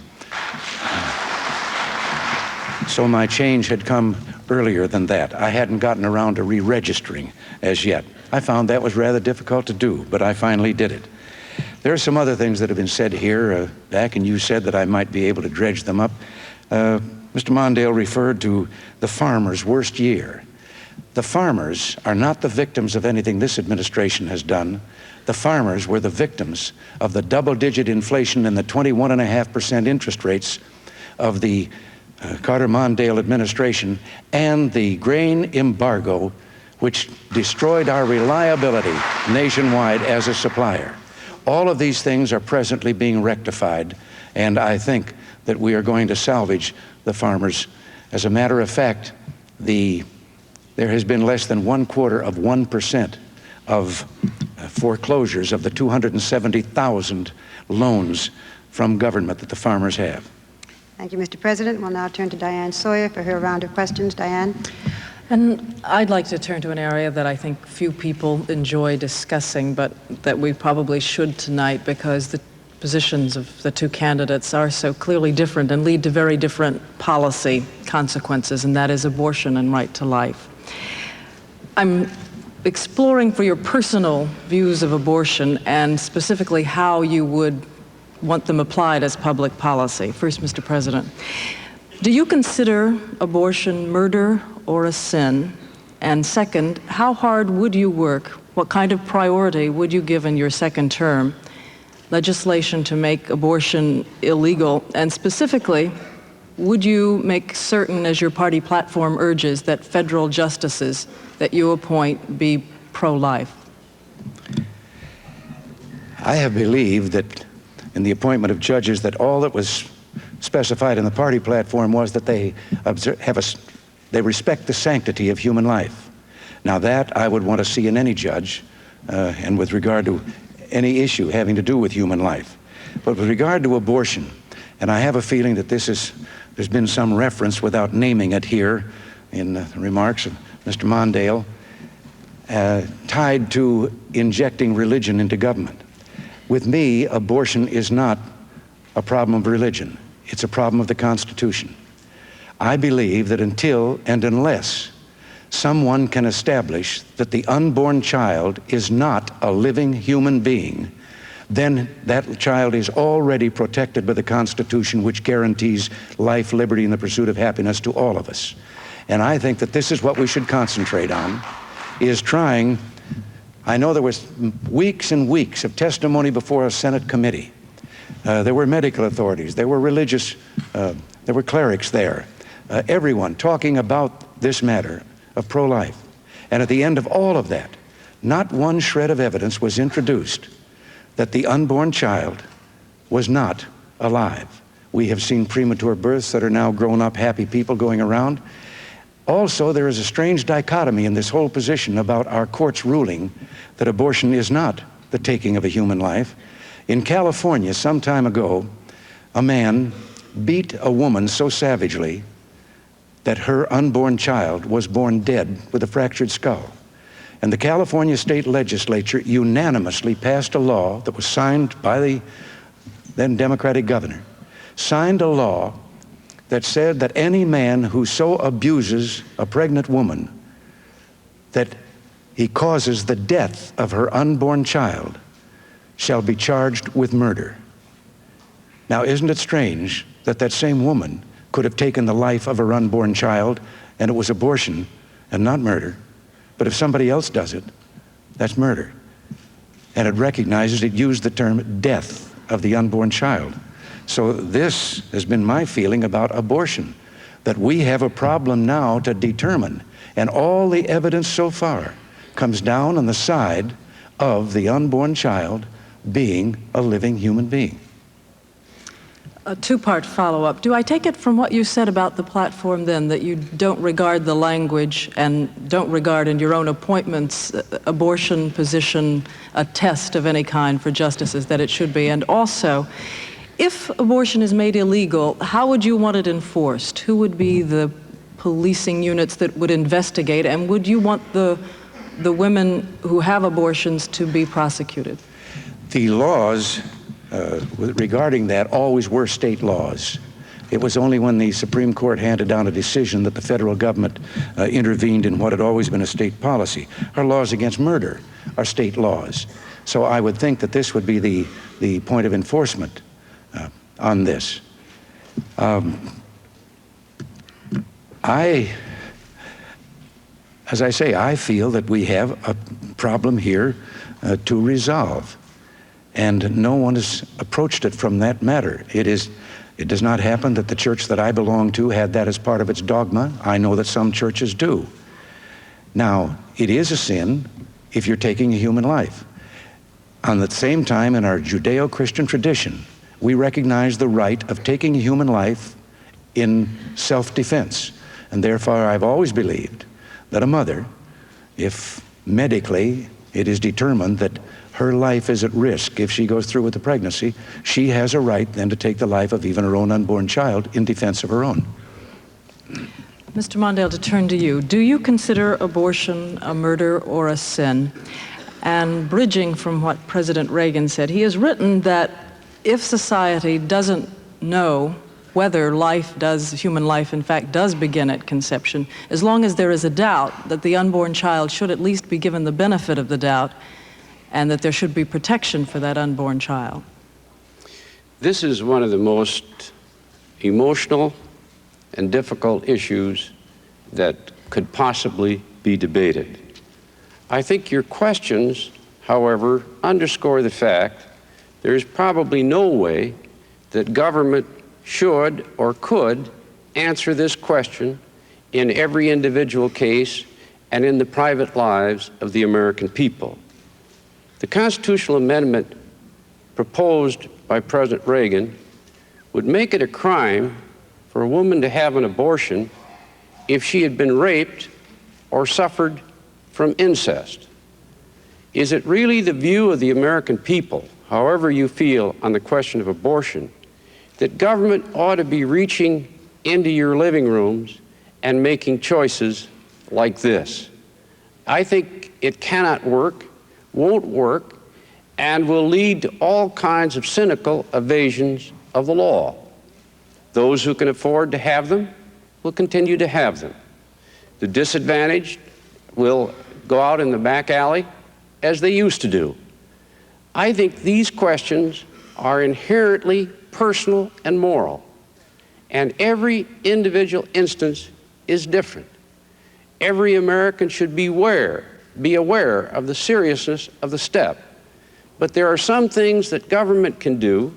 So my change had come earlier than that. I hadn't gotten around to re-registering as yet. I found that was rather difficult to do, but I finally did it. There are some other things that have been said here back, and you said that I might be able to dredge them up. Mr. Mondale referred to the farmers' worst year. The farmers are not the victims of anything this administration has done. The farmers were the victims of the double-digit inflation and the 21.5% interest rates of the Carter-Mondale administration and the grain embargo, which destroyed our reliability nationwide as a supplier. All of these things are presently being rectified, and I think that we are going to salvage the farmers. As a matter of fact, there has been less than 1/4% of foreclosures of the 270,000 loans from government that the farmers have. Thank you, Mr. President. We'll now turn to Diane Sawyer for her round of questions. Diane. And I'd like to turn to an area that I think few people enjoy discussing, but that we probably should tonight, because the positions of the two candidates are so clearly different and lead to very different policy consequences, and that is abortion and right to life. I'm exploring for your personal views of abortion and specifically how you would want them applied as public policy. First, Mr. President, do you consider abortion murder or a sin? And second, how hard would you work? What kind of priority would you give in your second term legislation to make abortion illegal? And specifically, would you make certain, as your party platform urges, that federal justices that you appoint be pro-life? I have believed that in the appointment of judges that all that was specified in the party platform was that they respect the sanctity of human life. Now that I would want to see in any judge, and with regard to any issue having to do with human life. But with regard to abortion, and I have a feeling that there's been some reference without naming it here in the remarks of Mr. Mondale, tied to injecting religion into government. With me, abortion is not a problem of religion. It's a problem of the Constitution. I believe that until and unless someone can establish that the unborn child is not a living human being, then that child is already protected by the Constitution, which guarantees life, liberty, and the pursuit of happiness to all of us. And I think that this is what we should concentrate on, is trying. I know there was weeks and weeks of testimony before a Senate committee. There were medical authorities, there were religious, there were clerics there, everyone talking about this matter of pro-life. And at the end of all of that, not one shred of evidence was introduced that the unborn child was not alive. We have seen premature births that are now grown-up, happy people going around. Also, there is a strange dichotomy in this whole position about our court's ruling that abortion is not the taking of a human life. In California, some time ago, a man beat a woman so savagely that her unborn child was born dead with a fractured skull. And the California state legislature unanimously passed a law that was signed by the then Democratic governor, signed a law that said that any man who so abuses a pregnant woman that he causes the death of her unborn child shall be charged with murder. Now, isn't it strange that that same woman could have taken the life of her unborn child and it was abortion and not murder? But if somebody else does it, that's murder. And it recognizes, it used the term death of the unborn child. So this has been my feeling about abortion, that we have a problem now to determine, and all the evidence so far comes down on the side of the unborn child being a living human being. A two-part follow-up. Do I take it from what you said about the platform then that you don't regard the language and don't regard in your own appointments abortion position a test of any kind for justices that it should be? And also, if abortion is made illegal, how would you want it enforced? Who would be the policing units that would investigate, and would you want the women who have abortions to be prosecuted? The laws regarding that always were state laws. It was only when the Supreme Court handed down a decision that the federal government intervened in what had always been a state policy. Our laws against murder are state laws. So I would think that this would be the point of enforcement on this. As I say, I feel that we have a problem here to resolve. And no one has approached it from that matter. It does not happen that the church that I belong to had that as part of its dogma. I know that some churches do. Now, it is a sin if you're taking a human life. On the same time, in our Judeo-Christian tradition, we recognize the right of taking a human life in self-defense. And therefore, I've always believed that a mother, if medically it is determined that her life is at risk if she goes through with the pregnancy, she has a right then to take the life of even her own unborn child in defense of her own. Mr. Mondale, to turn to you. Do you consider abortion a murder or a sin? And bridging from what President Reagan said, he has written that if society doesn't know whether human life in fact does begin at conception, as long as there is a doubt that the unborn child should at least be given the benefit of the doubt, and that there should be protection for that unborn child. This is one of the most emotional and difficult issues that could possibly be debated. I think your questions, however, underscore the fact there is probably no way that government should or could answer this question in every individual case and in the private lives of the American people. The constitutional amendment proposed by President Reagan would make it a crime for a woman to have an abortion if she had been raped or suffered from incest. Is it really the view of the American people, however you feel on the question of abortion, that government ought to be reaching into your living rooms and making choices like this? I think it cannot work, won't work, and will lead to all kinds of cynical evasions of the law. Those who can afford to have them will continue to have them. The disadvantaged will go out in the back alley as they used to do. I think these questions are inherently personal and moral, and every individual instance is different. Every American should be aware of the seriousness of the step. But there are some things that government can do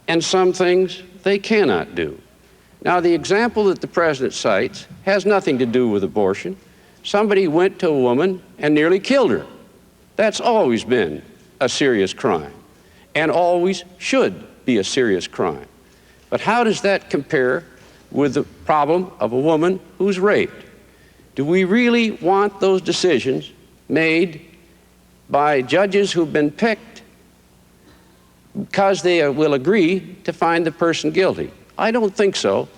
and some things they cannot do. Now, the example that the President cites has nothing to do with abortion. Somebody went to a woman and nearly killed her. That's always been a serious crime and always should be a serious crime. But how does that compare with the problem of a woman who's raped? Do we really want those decisions made by judges who've been picked because they will agree to find the person guilty? I don't think so,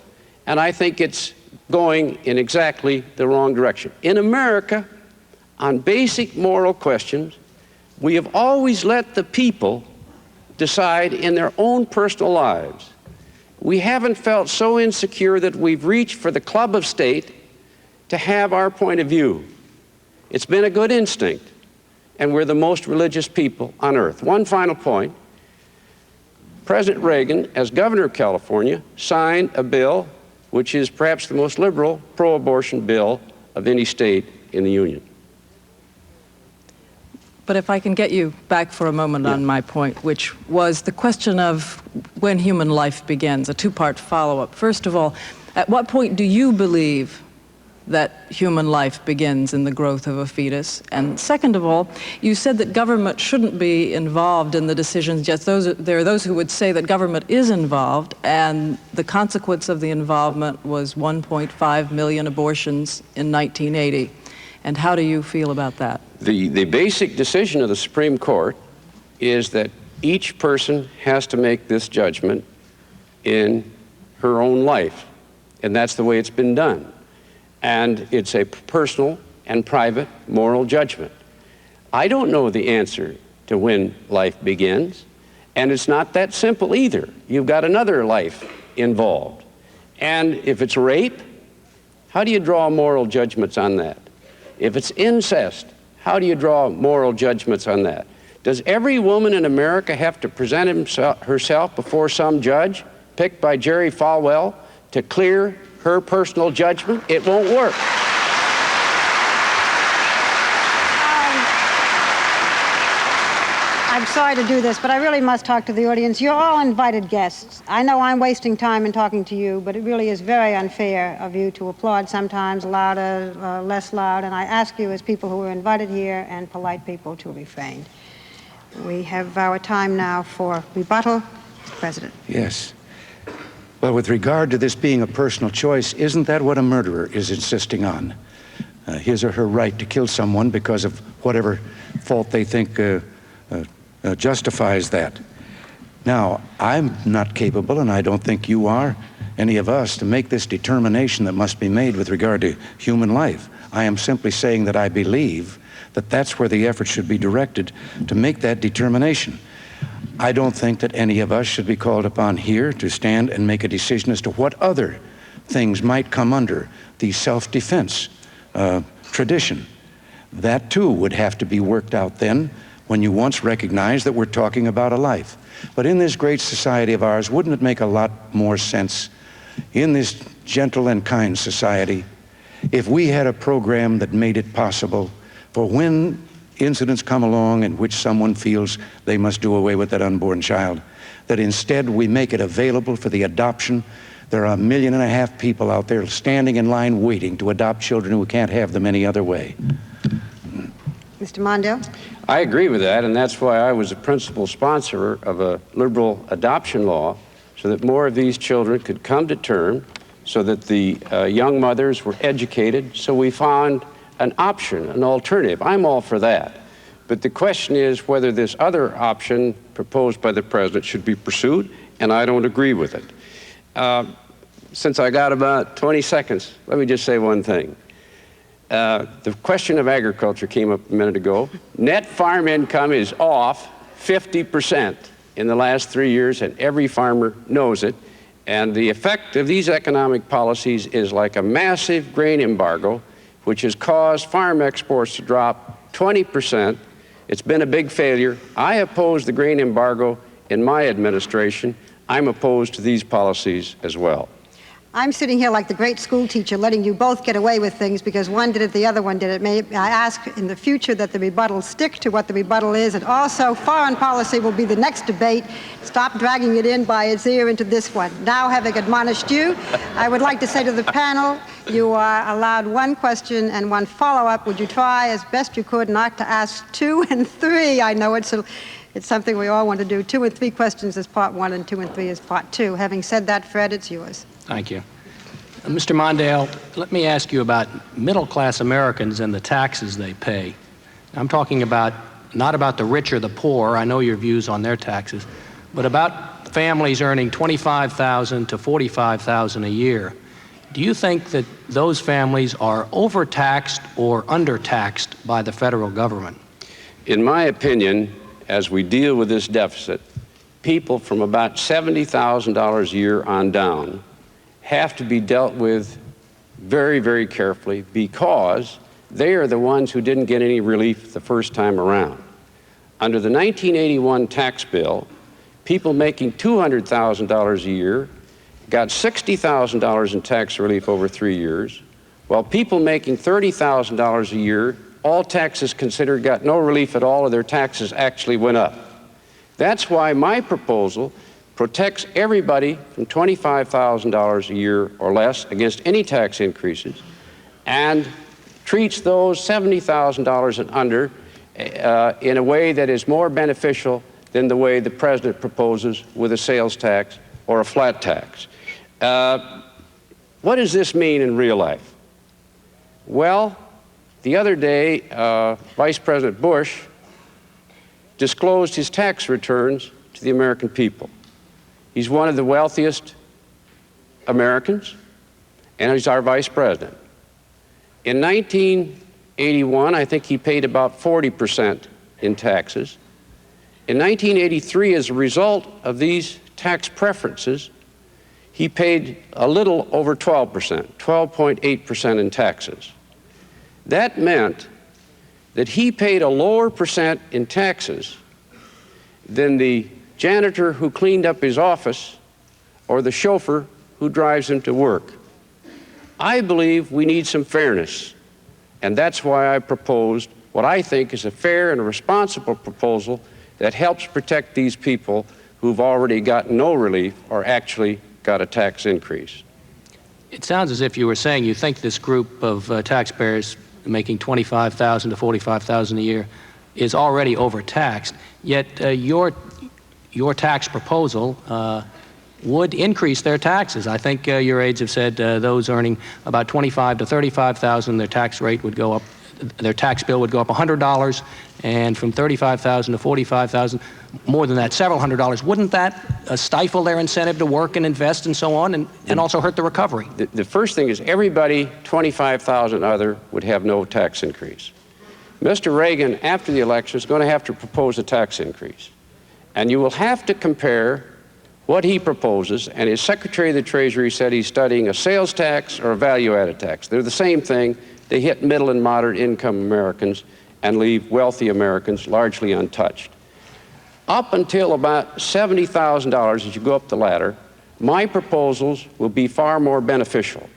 and I think it's going in exactly the wrong direction. In America, on basic moral questions, we have always let the people decide in their own personal lives. We haven't felt so insecure that we've reached for the club of state to have our point of view. It's been a good instinct, and we're the most religious people on earth. One final point. President Reagan, as governor of California, signed a bill which is perhaps the most liberal pro-abortion bill of any state in the Union. But if I can get you back for a moment on my point, which was the question of when human life begins, a two-part follow-up. First of all, at what point do you believe that human life begins in the growth of a fetus? And second of all, you said that government shouldn't be involved in the decisions, yet there are those who would say that government is involved, and the consequence of the involvement was 1.5 million abortions in 1980. And how do you feel about that? The basic decision of the Supreme Court is that each person has to make this judgment in her own life, and that's the way it's been done. And it's a personal and private moral judgment. I don't know the answer to when life begins, and it's not that simple either. You've got another life involved. And if it's rape, how do you draw moral judgments on that? If it's incest, how do you draw moral judgments on that? Does every woman in America have to present herself before some judge picked by Jerry Falwell to clear her personal judgment? It won't work. I'm sorry to do this, but I really must talk to the audience. You're all invited guests. I know I'm wasting time in talking to you, but it really is very unfair of you to applaud sometimes louder, less loud, and I ask you as people who are invited here and polite people to refrain. We have our time now for rebuttal. Mr. President. Yes. Well, with regard to this being a personal choice, isn't that what a murderer is insisting on? His or her right to kill someone because of whatever fault they think justifies that. Now, I'm not capable, and I don't think you are, any of us, to make this determination that must be made with regard to human life. I am simply saying that I believe that that's where the effort should be directed to make that determination. I don't think that any of us should be called upon here to stand and make a decision as to what other things might come under the self-defense tradition. That too would have to be worked out then when you once recognize that we're talking about a life. But in this great society of ours, wouldn't it make a lot more sense in this gentle and kind society if we had a program that made it possible for when incidents come along in which someone feels they must do away with that unborn child, that instead we make it available for the adoption. There are 1.5 million people out there standing in line waiting to adopt children who can't have them any other way. Mr. Mondale? I agree with that, and that's why I was a principal sponsor of a liberal adoption law so that more of these children could come to term, so that the young mothers were educated, so we found an option, an alternative. I'm all for that. But the question is whether this other option proposed by the president should be pursued, and I don't agree with it. Since I got about 20 seconds, let me just say one thing. The question of agriculture came up a minute ago. Net farm income is off 50% in the last 3 years, and every farmer knows it. And the effect of these economic policies is like a massive grain embargo, which has caused farm exports to drop 20%. It's been a big failure. I oppose the grain embargo in my administration. I'm opposed to these policies as well. I'm sitting here like the great school teacher, letting you both get away with things because one did it, the other one did it. May I ask in the future that the rebuttal stick to what the rebuttal is, and also foreign policy will be the next debate. Stop dragging it in by its ear into this one. Now, having admonished you, I would like to say to the panel, you are allowed one question and one follow-up. Would you try as best you could not to ask 2 and 3? I know it's something we all want to do. 2 and 3 questions is part 1 and 2 and 3 is part 2. Having said that, Fred, it's yours. Thank you. Mr. Mondale, let me ask you about middle-class Americans and the taxes they pay. I'm talking about, not about the rich or the poor, I know your views on their taxes, but about families earning $25,000 to $45,000 a year. Do you think that those families are overtaxed or undertaxed by the federal government? In my opinion, as we deal with this deficit, people from about $70,000 a year on down have to be dealt with very, very carefully because they are the ones who didn't get any relief the first time around. Under the 1981 tax bill, people making $200,000 a year got $60,000 in tax relief over 3 years, while people making $30,000 a year, all taxes considered, got no relief at all, or their taxes actually went up. That's why my proposal protects everybody from $25,000 a year or less against any tax increases and treats those $70,000 and under in a way that is more beneficial than the way the president proposes with a sales tax or a flat tax. What does this mean in real life? Well, the other day, Vice President Bush disclosed his tax returns to the American people. He's one of the wealthiest Americans, and he's our vice president. In 1981, I think he paid about 40% in taxes. In 1983, as a result of these tax preferences, he paid a little over 12%, 12.8% in taxes. That meant that he paid a lower percent in taxes than the janitor who cleaned up his office or the chauffeur who drives him to work. I believe we need some fairness, and that's why I proposed what I think is a fair and a responsible proposal that helps protect these people who've already got no relief or actually got a tax increase. It sounds as if you were saying you think this group of taxpayers making $25,000 to $45,000 a year is already overtaxed, yet your tax proposal would increase their taxes. I think your aides have said those earning about $25,000 to $35,000, their tax rate would go up, their tax bill would go up $100, and from $35,000 to $45,000, more than that, several $100. Wouldn't that stifle their incentive to work and invest and so on, and also hurt the recovery? The first thing is everybody 25,000 other would have no tax increase. Mr. Reagan, after the election, is going to have to propose a tax increase. And you will have to compare what he proposes, and his Secretary of the Treasury said he's studying a sales tax or a value-added tax. They're the same thing. They hit middle and moderate income Americans and leave wealthy Americans largely untouched. Up until about $70,000, as you go up the ladder, my proposals will be far more beneficial.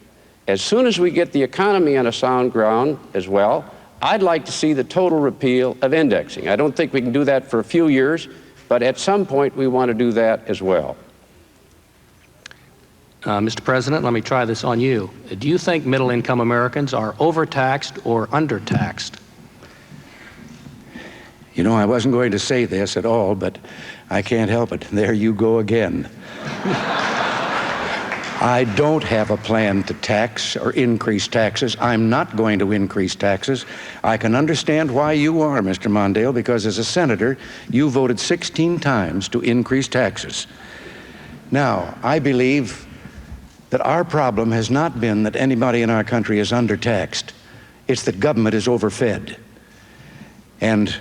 As soon as we get the economy on a sound ground as well, I'd like to see the total repeal of indexing. I don't think we can do that for a few years, but at some point we want to do that as well. Mr. President, let me try this on you. Do you think middle-income Americans are overtaxed or undertaxed? You know, I wasn't going to say this at all, but I can't help it. There you go again. I don't have a plan to tax or increase taxes. I'm not going to increase taxes. I can understand why you are, Mr. Mondale, because as a senator, you voted 16 times to increase taxes. Now, I believe that our problem has not been that anybody in our country is undertaxed. It's that government is overfed. And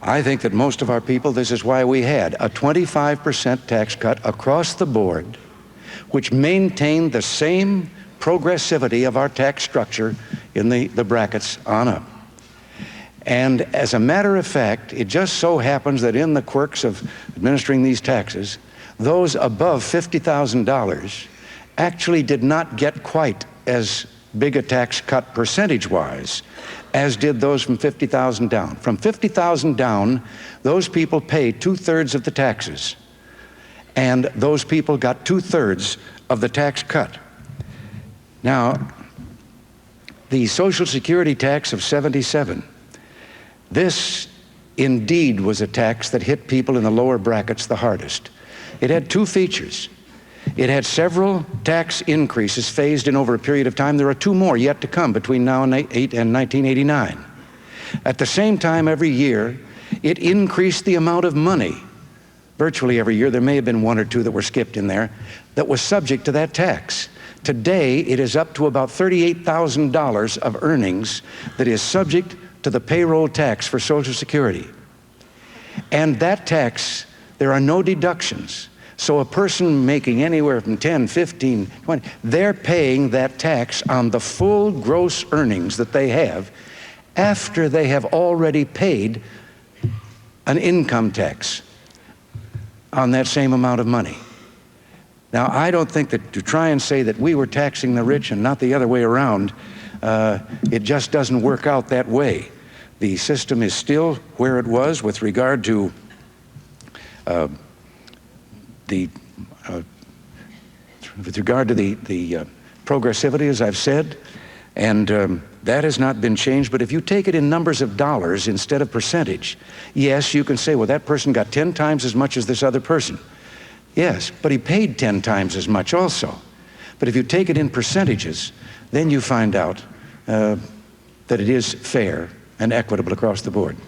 I think that most of our people, this is why we had a 25% tax cut across the board, which maintained the same progressivity of our tax structure in the brackets on up. And as a matter of fact, it just so happens that in the quirks of administering these taxes, those above $50,000 actually did not get quite as big a tax cut percentage-wise as did those from 50,000 down. From 50,000 down, those people paid 2/3 of the taxes, and those people got 2/3 of the tax cut. Now, the Social Security tax of '77, this indeed was a tax that hit people in the lower brackets the hardest. It had two features. It had several tax increases phased in over a period of time. There are two more yet to come between now and 1989. At the same time, every year, it increased the amount of money. Virtually every year, there may have been one or two that were skipped in there, that was subject to that tax. Today, it is up to about $38,000 of earnings that is subject to the payroll tax for Social Security. And that tax, there are no deductions. So a person making anywhere from 10, 15, 20, they're paying that tax on the full gross earnings that they have after they have already paid an income tax on that same amount of money. Now, I don't think that to try and say that we were taxing the rich and not the other way around, it just doesn't work out that way. The system is still where it was with regard to the progressivity, as I've said, and that has not been changed. But if you take it in numbers of dollars instead of percentage, yes, you can say, well, that person got 10 times as much as this other person. Yes, but he paid 10 times as much also. But if you take it in percentages, then you find out that it is fair and equitable across the board.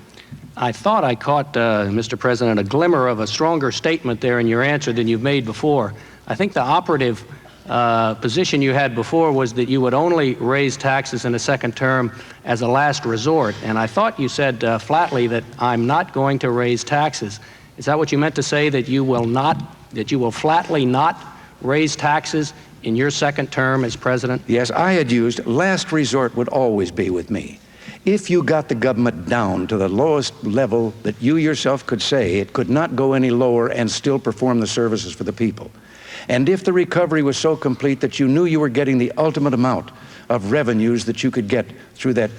I thought I caught, Mr. President, a glimmer of a stronger statement there in your answer than you've made before. I think the operative position you had before was that you would only raise taxes in a second term as a last resort. And I thought you said flatly that I'm not going to raise taxes. Is that what you meant to say, that you will flatly not raise taxes in your second term as president? Yes, I had used last resort would always be with me. If you got the government down to the lowest level that you yourself could say it could not go any lower and still perform the services for the people, and if the recovery was so complete that you knew you were getting the ultimate amount of revenues that you could get through that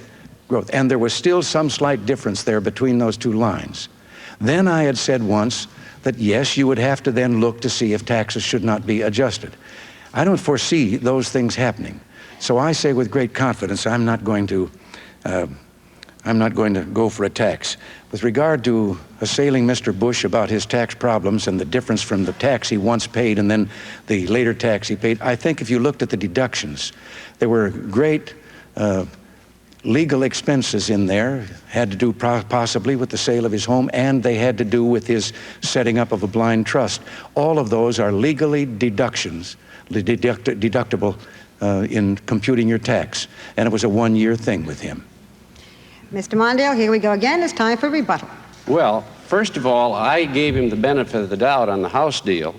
growth, and there was still some slight difference there between those two lines, then I had said once that yes, you would have to then look to see if taxes should not be adjusted. I don't foresee those things happening. So I say with great confidence, I'm not going to go for a tax. With regard to assailing Mr. Bush about his tax problems and the difference from the tax he once paid and then the later tax he paid, I think if you looked at the deductions, there were great legal expenses in there, had to do possibly with the sale of his home, and they had to do with his setting up of a blind trust. All of those are legally deductible in computing your tax, and it was a one-year thing with him. Mr. Mondale, here we go again. It's time for rebuttal. Well, first of all, I gave him the benefit of the doubt on the House deal.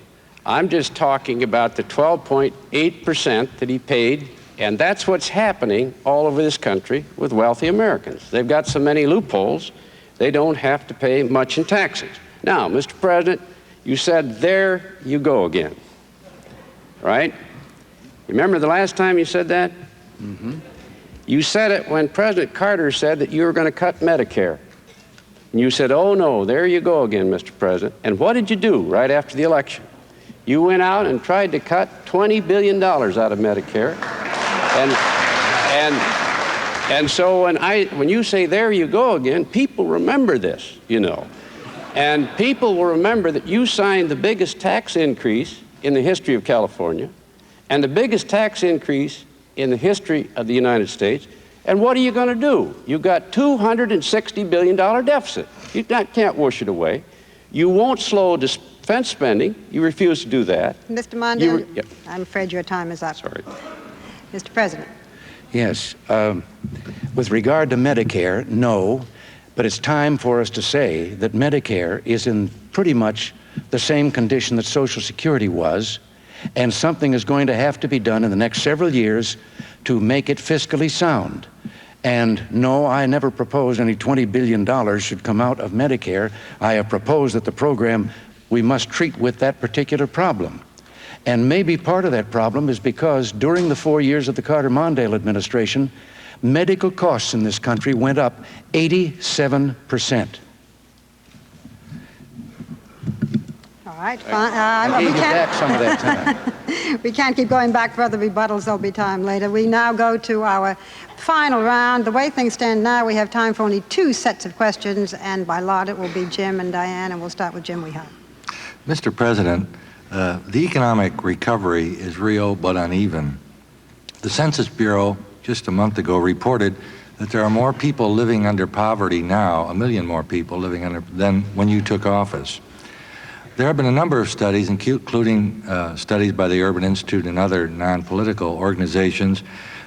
I'm just talking about the 12.8% that he paid, and that's what's happening all over this country with wealthy Americans. They've got so many loopholes, they don't have to pay much in taxes. Now, Mr. President, you said, there you go again, right? Remember the last time you said that? Mm-hmm. You said it when President Carter said that you were going to cut Medicare. And you said, oh no, there you go again, Mr. President. And what did you do right after the election? You went out and tried to cut $20 billion out of Medicare. And so when you say, there you go again, people remember this, you know. And people will remember that you signed the biggest tax increase in the history of California and the biggest tax increase in the history of the United States. And what are you going to do? You've got $260 billion deficit. You can't wash it away. You won't slow defense spending. You refuse to do that. Mr. Mondale, Yep. I'm afraid your time is up. Sorry. Mr. President. Yes. With regard to Medicare, no. But it's time for us to say that Medicare is in pretty much the same condition that Social Security was, and something is going to have to be done in the next several years to make it fiscally sound. And no, I never proposed any $20 billion should come out of Medicare. I have proposed that the program we must treat with that particular problem. And maybe part of that problem is because during the 4 years of the Carter-Mondale administration, medical costs in this country went up 87%. All right, fine. I gave you back some of that time. We can't keep going back for other rebuttals. There'll be time later. We now go to our final round. The way things stand now, we have time for only 2 sets of questions, and by lot it will be Jim and Diane, and we'll start with Jim Weha. Mr. President, the economic recovery is real but uneven. The Census Bureau just a month ago reported that there are more people living under poverty now, 1 million more people living under, than when you took office. There have been a number of studies, including studies by the Urban Institute and other non-political organizations,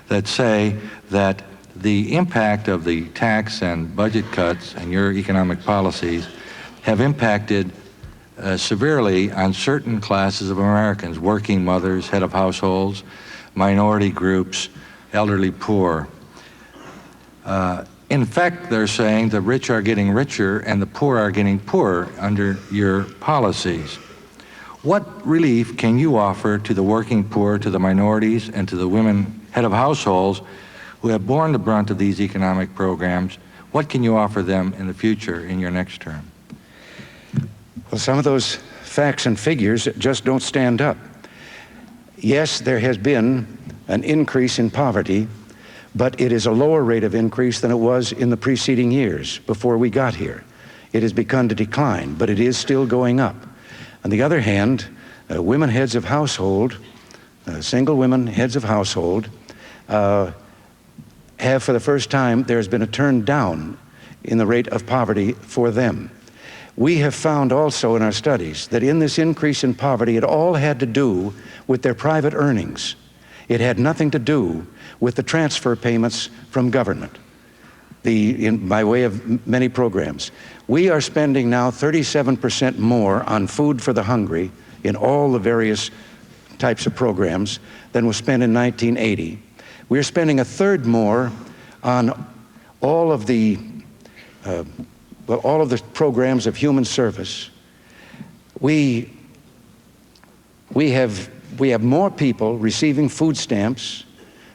that say that the impact of the tax and budget cuts and your economic policies have impacted severely on certain classes of Americans: working mothers, head of households, minority groups, elderly poor. In fact, they're saying the rich are getting richer and the poor are getting poorer under your policies. What relief can you offer to the working poor, to the minorities, and to the women head of households who have borne the brunt of these economic programs? What can you offer them in the future in your next term? Well, some of those facts and figures just don't stand up. Yes, there has been an increase in poverty, but it is a lower rate of increase than it was in the preceding years before we got here. It has begun to decline, but it is still going up. On the other hand, women heads of household, single women heads of household, have for the first time, there's been a turn down in the rate of poverty for them. We have found also in our studies that in this increase in poverty, it all had to do with their private earnings. It had nothing to do with the transfer payments from government, by way of many programs. We are spending now 37% more on food for the hungry in all the various types of programs than was spent in 1980. We're spending a third more on all of the programs of human service. We have more people receiving food stamps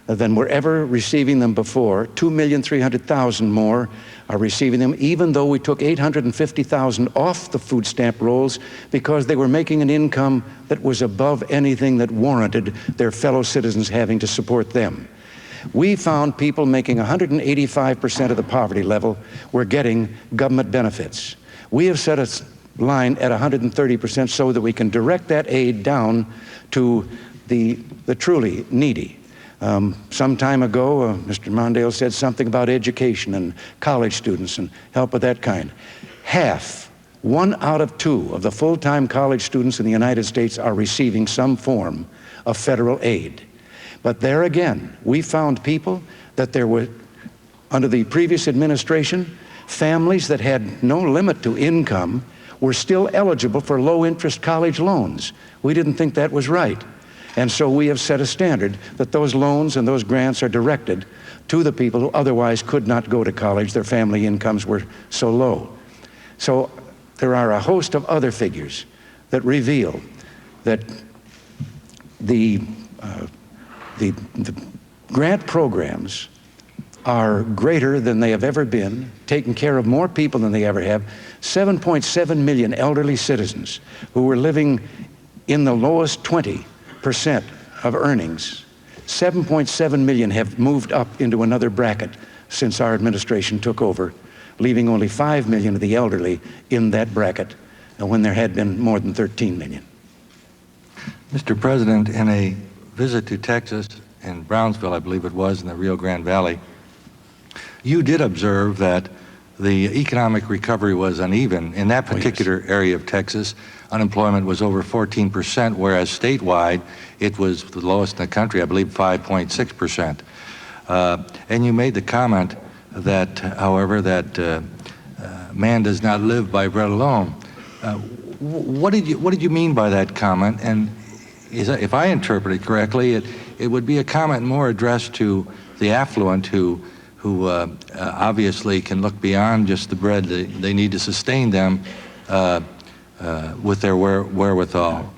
than were ever receiving them before. 2,300,000 more are receiving them, even though we took 850,000 off the food stamp rolls because they were making an income that was above anything that warranted their fellow citizens having to support them. We found people making 185% of the poverty level were getting government benefits. We have set a line at 130% so that we can direct that aid down to the truly needy. Some time ago, Mr. Mondale said something about education and college students and help of that kind. Half, 1 out of 2 of the full-time college students in the United States are receiving some form of federal aid. But there again, we found people that there were, under the previous administration, families that had no limit to income were still eligible for low-interest college loans. We didn't think that was right. And so we have set a standard that those loans and those grants are directed to the people who otherwise could not go to college. Their family incomes were so low. So there are a host of other figures that reveal that the grant programs are greater than they have ever been, taking care of more people than they ever have. 7.7 million elderly citizens who were living in the lowest 20% of earnings. 7.7 million have moved up into another bracket since our administration took over, leaving only 5 million of the elderly in that bracket, when there had been more than 13 million. Mr. President, in a visit to Texas, in Brownsville, I believe it was, in the Rio Grande Valley, you did observe that the economic recovery was uneven. In that particular area of Texas, unemployment was over 14%, whereas statewide, it was the lowest in the country, I believe 5.6%. And you made the comment that, however, that man does not live by bread alone. What did you mean by that comment? And if I interpret it correctly, it would be a comment more addressed to the affluent who obviously can look beyond just the bread they need to sustain them with their wherewithal.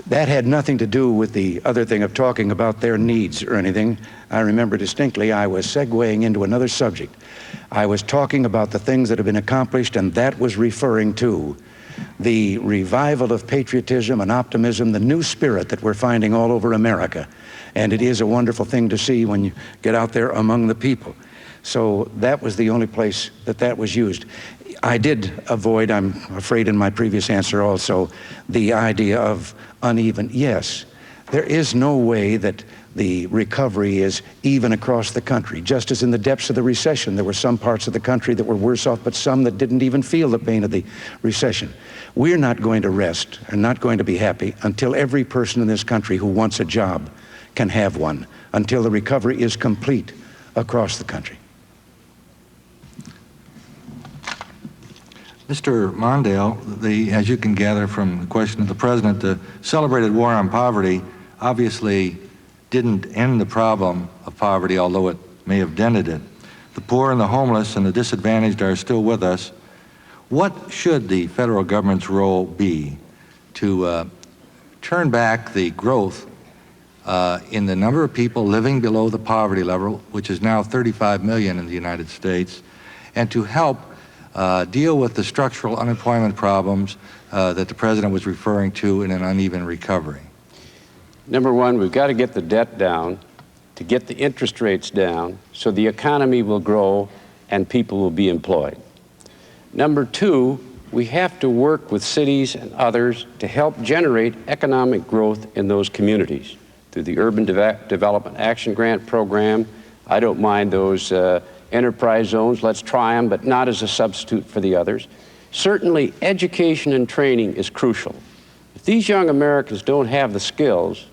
That had nothing to do with the other thing of talking about their needs or anything. I remember distinctly I was segueing into another subject. I was talking about the things that have been accomplished, and that was referring to the revival of patriotism and optimism, the new spirit that we're finding all over America. And it is a wonderful thing to see when you get out there among the people. So that was the only place that was used. I did avoid, I'm afraid in my previous answer also, the idea of uneven. Yes, there is no way that the recovery is even across the country. Just as in the depths of the recession, there were some parts of the country that were worse off, but some that didn't even feel the pain of the recession. We're not going to rest and not going to be happy until every person in this country who wants a job can have one, until the recovery is complete across the country. Mr. Mondale, as you can gather from the question of the President, the celebrated war on poverty obviously didn't end the problem of poverty, although it may have dented it. The poor and the homeless and the disadvantaged are still with us. What should the federal government's role be to turn back the growth in the number of people living below the poverty level, which is now 35 million in the United States, and to help deal with the structural unemployment problems that the President was referring to in an uneven recovery? Number one, we've got to get the debt down, to get the interest rates down, so the economy will grow and people will be employed. Number two, we have to work with cities and others to help generate economic growth in those communities through the Urban Development Action Grant Program. I don't mind those enterprise zones. Let's try them, but not as a substitute for the others. Certainly, education and training is crucial. If these young Americans don't have the skills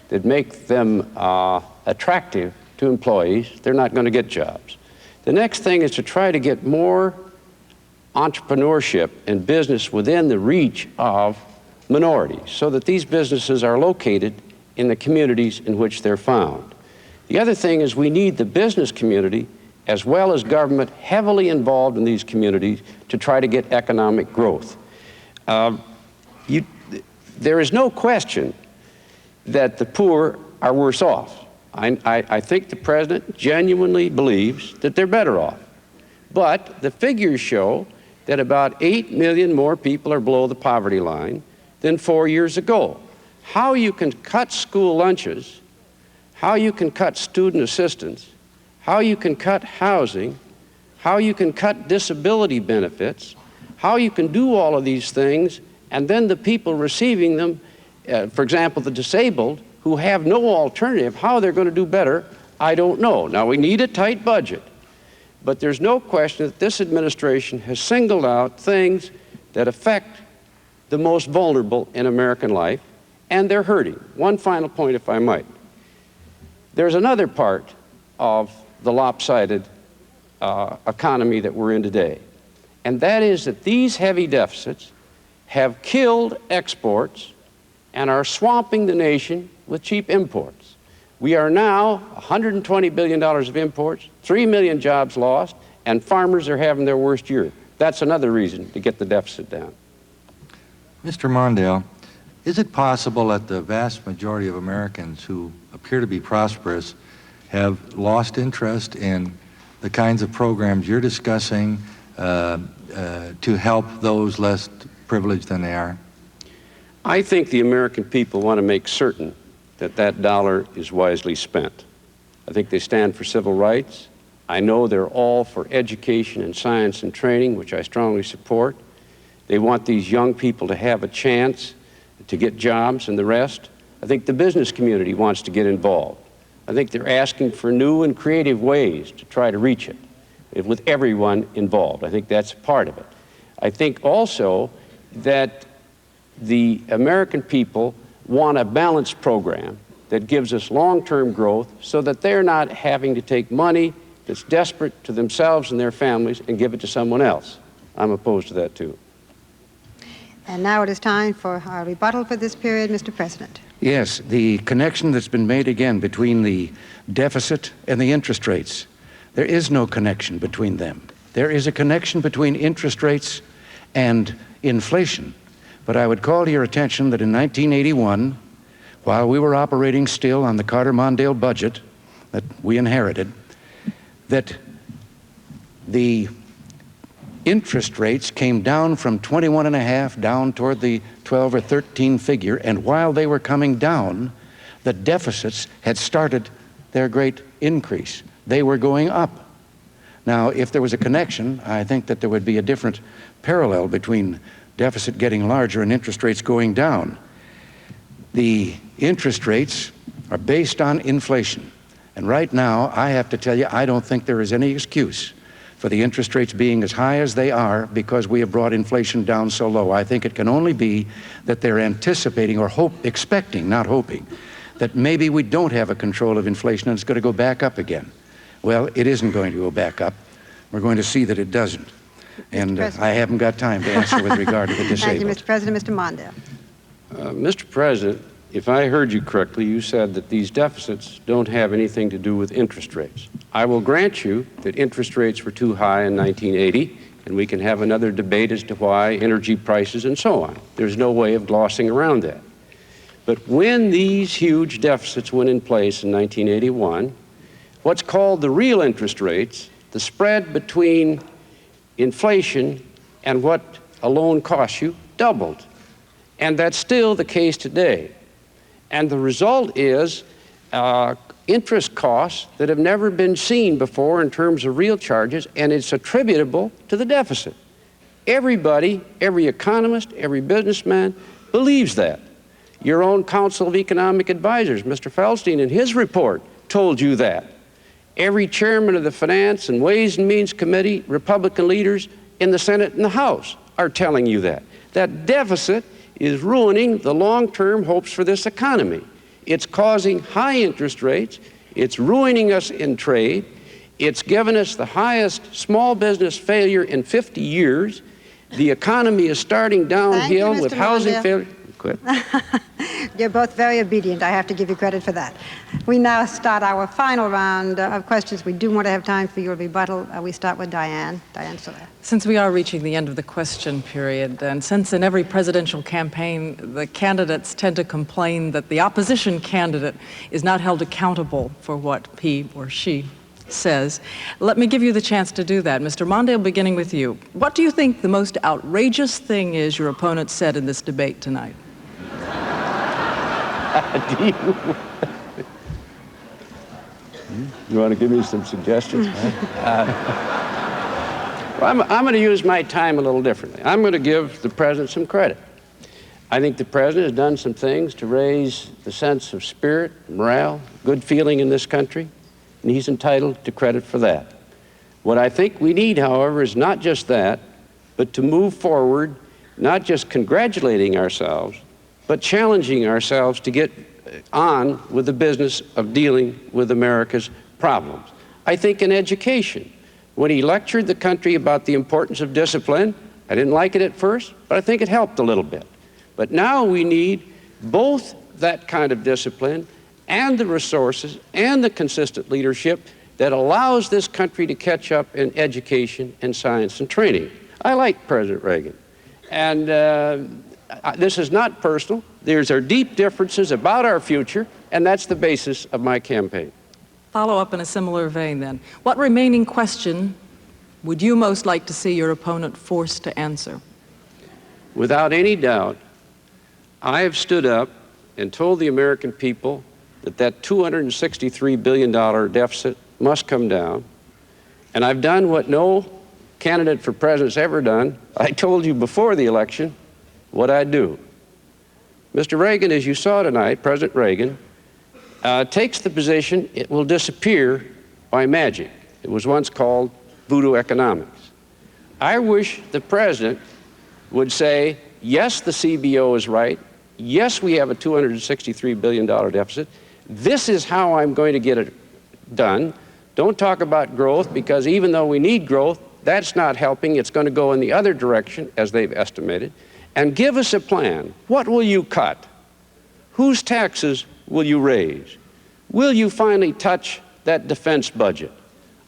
that make them attractive to employees, they're not going to get jobs. The next thing is to try to get more entrepreneurship and business within the reach of minorities so that these businesses are located in the communities in which they're found. The other thing is we need the business community as well as government heavily involved in these communities to try to get economic growth. There is no question that the poor are worse off. I think the President genuinely believes that they're better off. But the figures show that about 8 million more people are below the poverty line than 4 years ago. How you can cut school lunches, how you can cut student assistance, how you can cut housing, how you can cut disability benefits, how you can do all of these things, and then the people receiving them, for example, the disabled, who have no alternative, how they're going to do better, I don't know. Now, we need a tight budget, but there's no question that this administration has singled out things that affect the most vulnerable in American life, and they're hurting. One final point, if I might. There's another part of the lopsided economy that we're in today, and that is that these heavy deficits have killed exports and are swamping the nation with cheap imports. We are now $120 billion of imports, 3 million jobs lost, and farmers are having their worst year. That's another reason to get the deficit down. Mr. Mondale, is it possible that the vast majority of Americans who appear to be prosperous have lost interest in the kinds of programs you're discussing to help those less privileged than they are? I think the American people want to make certain that that dollar is wisely spent. I think they stand for civil rights. I know they're all for education and science and training, which I strongly support. They want these young people to have a chance to get jobs and the rest. I think the business community wants to get involved. I think they're asking for new and creative ways to try to reach it with everyone involved. I think that's part of it. I think also that the American people want a balanced program that gives us long-term growth so that they're not having to take money that's desperate to themselves and their families and give it to someone else. I'm opposed to that too. And now it is time for our rebuttal for this period, Mr. President. Yes, the connection that's been made again between the deficit and the interest rates. There is no connection between them. There is a connection between interest rates and inflation. But I would call to your attention that in 1981, while we were operating still on the Carter-Mondale budget that we inherited, that the interest rates came down from 21.5 down toward the 12 or 13 figure, and while they were coming down, the deficits had started their great increase. They were going up. Now, if there was a connection, I think that there would be a different parallel between deficit getting larger and interest rates going down. The interest rates are based on inflation. And right now, I have to tell you, I don't think there is any excuse for the interest rates being as high as they are because we have brought inflation down so low. I think it can only be that they're anticipating or expecting, not hoping, that maybe we don't have a control of inflation and it's going to go back up again. Well, it isn't going to go back up. We're going to see that it doesn't. And I haven't got time to answer with regard to the disabled. Thank you, Mr. President. Mr. Mondale. Mr. President, if I heard you correctly, you said that these deficits don't have anything to do with interest rates. I will grant you that interest rates were too high in 1980, and we can have another debate as to why, energy prices and so on. There's no way of glossing around that. But when these huge deficits went in place in 1981, what's called the real interest rates, the spread between inflation and what a loan costs you, doubled. And that's still the case today. And the result is interest costs that have never been seen before in terms of real charges, and it's attributable to the deficit. Everybody, every economist, every businessman believes that. Your own Council of Economic Advisors, Mr. Feldstein, in his report told you that. Every chairman of the Finance and Ways and Means Committee, Republican leaders in the Senate and the House are telling you that. That deficit is ruining the long-term hopes for this economy. It's causing high interest rates. It's ruining us in trade. It's given us the highest small business failure in 50 years. The economy is starting downhill with housing failure. Quit. You're both very obedient. I have to give you credit for that. We now start our final round of questions. We do want to have time for your rebuttal. We start with Diane. Diane Sawyer. Since we are reaching the end of the question period, and since in every presidential campaign the candidates tend to complain that the opposition candidate is not held accountable for what he or she says, let me give you the chance to do that. Mr. Mondale, beginning with you. What do you think the most outrageous thing is your opponent said in this debate tonight? You want to give me some suggestions? Well, I'm going to use my time a little differently. I'm going to give the president some credit. I think the president has done some things to raise the sense of spirit, morale, good feeling in this country, and he's entitled to credit for that. What I think we need, however, is not just that, but to move forward, not just congratulating ourselves, but challenging ourselves to get on with the business of dealing with America's problems. I think in education, when he lectured the country about the importance of discipline, I didn't like it at first, but I think it helped a little bit. But now we need both that kind of discipline and the resources and the consistent leadership that allows this country to catch up in education and science and training. I like President Reagan. And this is not personal. There's our deep differences about our future, and that's the basis of my campaign. Follow up in a similar vein, then. What remaining question would you most like to see your opponent forced to answer? Without any doubt, I have stood up and told the American people that that $263 billion deficit must come down, And I've done what no candidate for president's ever done. I told you before the election what I'd do. Mr. Reagan, as you saw tonight, President Reagan, takes the position it will disappear by magic. It was once called voodoo economics. I wish the president would say, yes, the CBO is right. Yes, we have a $263 billion deficit. This is how I'm going to get it done. Don't talk about growth, because even though we need growth, that's not helping. It's going to go in the other direction, as they've estimated. And give us a plan. What will you cut? Whose taxes will you raise? Will you finally touch that defense budget?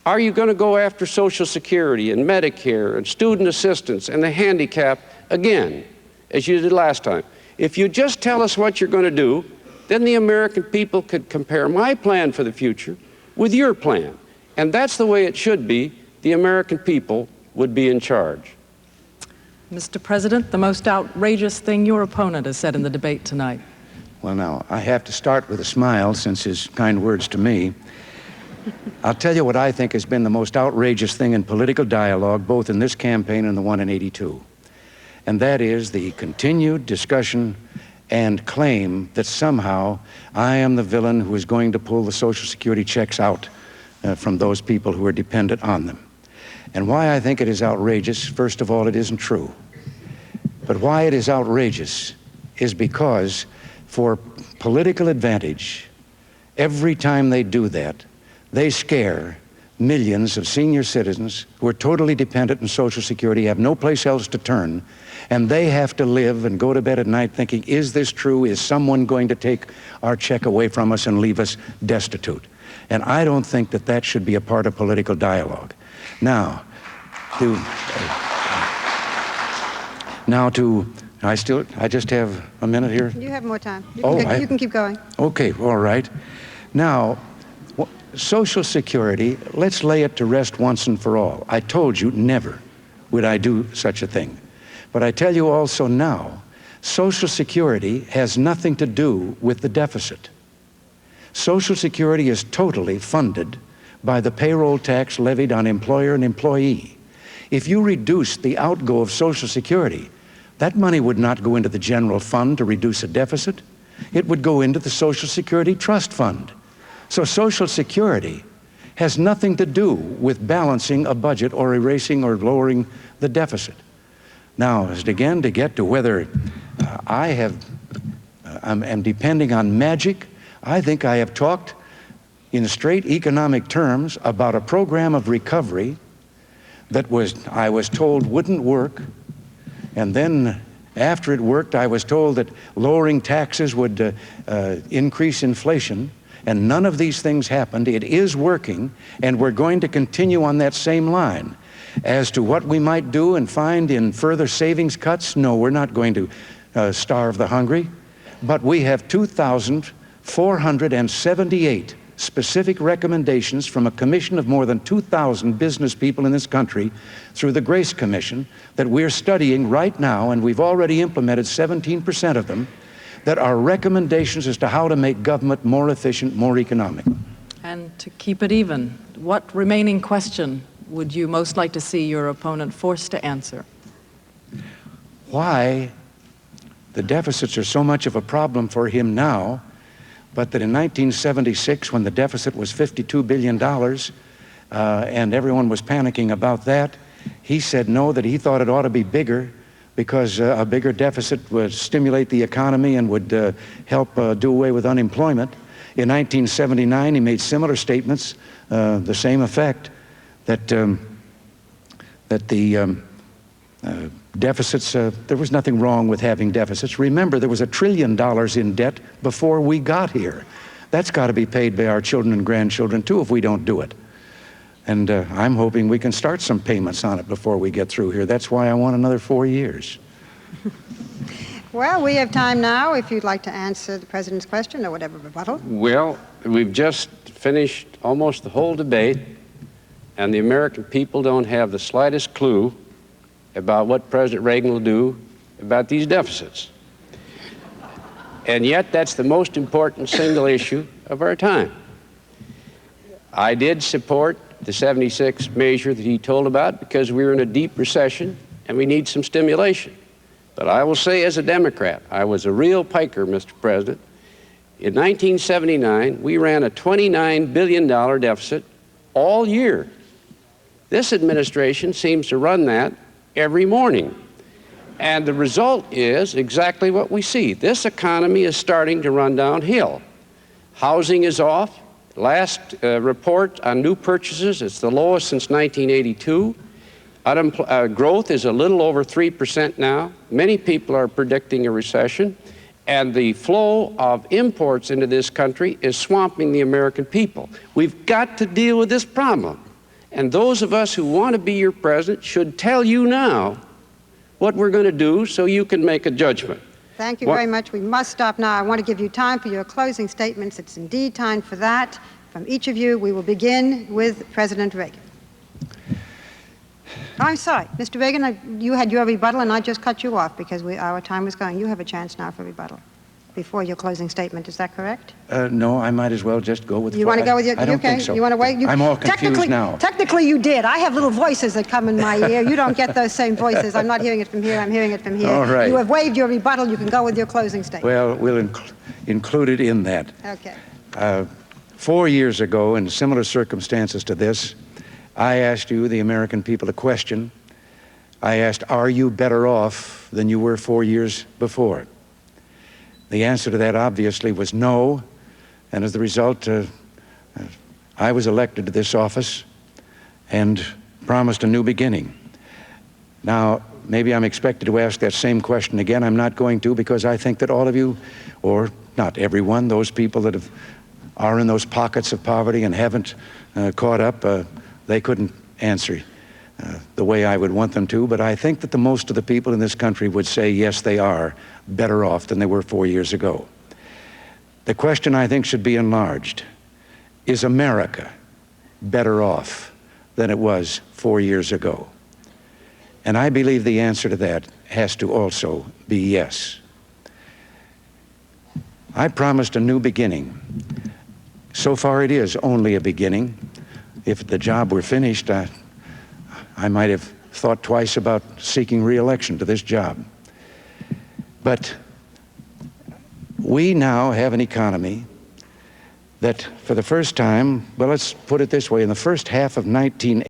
Are you going to go after Social Security and Medicare and student assistance and the handicap again, as you did last time? If you just tell us what you're going to do, then the American people could compare my plan for the future with your plan. And that's the way it should be. The American people would be in charge. Mr. President, the most outrageous thing your opponent has said in the debate tonight. Well, now, I have to start with a smile since his kind words to me. I'll tell you what I think has been the most outrageous thing in political dialogue, both in this campaign and the one in '82. And that is the continued discussion and claim that somehow I am the villain who is going to pull the Social Security checks out from those people who are dependent on them. And why I think it is outrageous, first of all, it isn't true. But why it is outrageous is because for political advantage, every time they do that, they scare millions of senior citizens who are totally dependent on Social Security, have no place else to turn, and they have to live and go to bed at night thinking, is this true? Is someone going to take our check away from us and leave us destitute? And I don't think that that should be a part of political dialogue. Now, I just have a minute here? You have more time. You You can keep going. Okay, all right. Now, Social Security, let's lay it to rest once and for all. I told you never would I do such a thing. But I tell you also now, Social Security has nothing to do with the deficit. Social Security is totally funded by the payroll tax levied on employer and employee. If you reduce the outgo of Social Security, that money would not go into the general fund to reduce a deficit. It would go into the Social Security Trust Fund. So Social Security has nothing to do with balancing a budget or erasing or lowering the deficit. Now, again, to get to whether I'm depending on magic, I think I have talked in straight economic terms about a program of recovery that I was told wouldn't work, and then after it worked, I was told that lowering taxes would increase inflation, and none of these things happened. It is working, and we're going to continue on that same line. As to what we might do and find in further savings cuts, no, we're not going to starve the hungry, but we have 2,478 specific recommendations from a commission of more than 2,000 business people in this country through the Grace Commission that we're studying right now, and we've already implemented 17% of them, that are recommendations as to how to make government more efficient, more economic. And to keep it even, what remaining question would you most like to see your opponent forced to answer? Why the deficits are so much of a problem for him now, but that in 1976, when the deficit was $52 billion, and everyone was panicking about that, he said no, that he thought it ought to be bigger, because a bigger deficit would stimulate the economy and would help do away with unemployment. In 1979, he made similar statements, the same effect, that the deficits, there was nothing wrong with having deficits. Remember, there was $1 trillion in debt before we got here. That's got to be paid by our children and grandchildren too if we don't do it. And I'm hoping we can start some payments on it before we get through here. That's why I want another 4 years. Well, we have time now if you'd like to answer the President's question or whatever rebuttal. Well, we've just finished almost the whole debate, and the American people don't have the slightest clue about what President Reagan will do about these deficits. And yet, that's the most important single issue of our time. I did support the 76 measure that he told about because we were in a deep recession and we need some stimulation. But I will say as a Democrat, I was a real piker, Mr. President. In 1979, we ran a $29 billion deficit all year. This administration seems to run that every morning. And the result is exactly what we see. This economy is starting to run downhill. Housing is off. Last report on new purchases, it's the lowest since 1982. Growth is a little over 3% now. Many people are predicting a recession. And the flow of imports into this country is swamping the American people. We've got to deal with this problem. And those of us who want to be your president should tell you now what we're going to do so you can make a judgment. Thank you very much. We must stop now. I want to give you time for your closing statements. It's indeed time for that. From each of you, we will begin with President Reagan. I'm sorry, Mr. Reagan, you had your rebuttal and I just cut you off because our time was going. You have a chance now for rebuttal before your closing statement. Is that correct? No, I might as well just go with. You want to go with your? I don't think so. You want to wait? I'm all confused now. Technically, you did. I have little voices that come in my ear. You don't get those same voices. I'm not hearing it from here. I'm hearing it from here. All right. You have waived your rebuttal. You can go with your closing statement. Well, we'll include it in that. Okay. 4 years ago, in similar circumstances to this, I asked you, the American people, a question. I asked, are you better off than you were 4 years before? The answer to that obviously was no, and as a result, I was elected to this office and promised a new beginning. Now, maybe I'm expected to ask that same question again. I'm not going to, because I think that all of you, or not everyone, those people that are in those pockets of poverty and haven't caught up, they couldn't answer the way I would want them to, but I think that the most of the people in this country would say, yes, they are better off than they were 4 years ago. The question, I think, should be enlarged. Is America better off than it was 4 years ago? And I believe the answer to that has to also be yes. I promised a new beginning. So far, it is only a beginning. If the job were finished, I might have thought twice about seeking re-election to this job. But we now have an economy that, for the first time, well, let's put it this way, in the first half of 1980,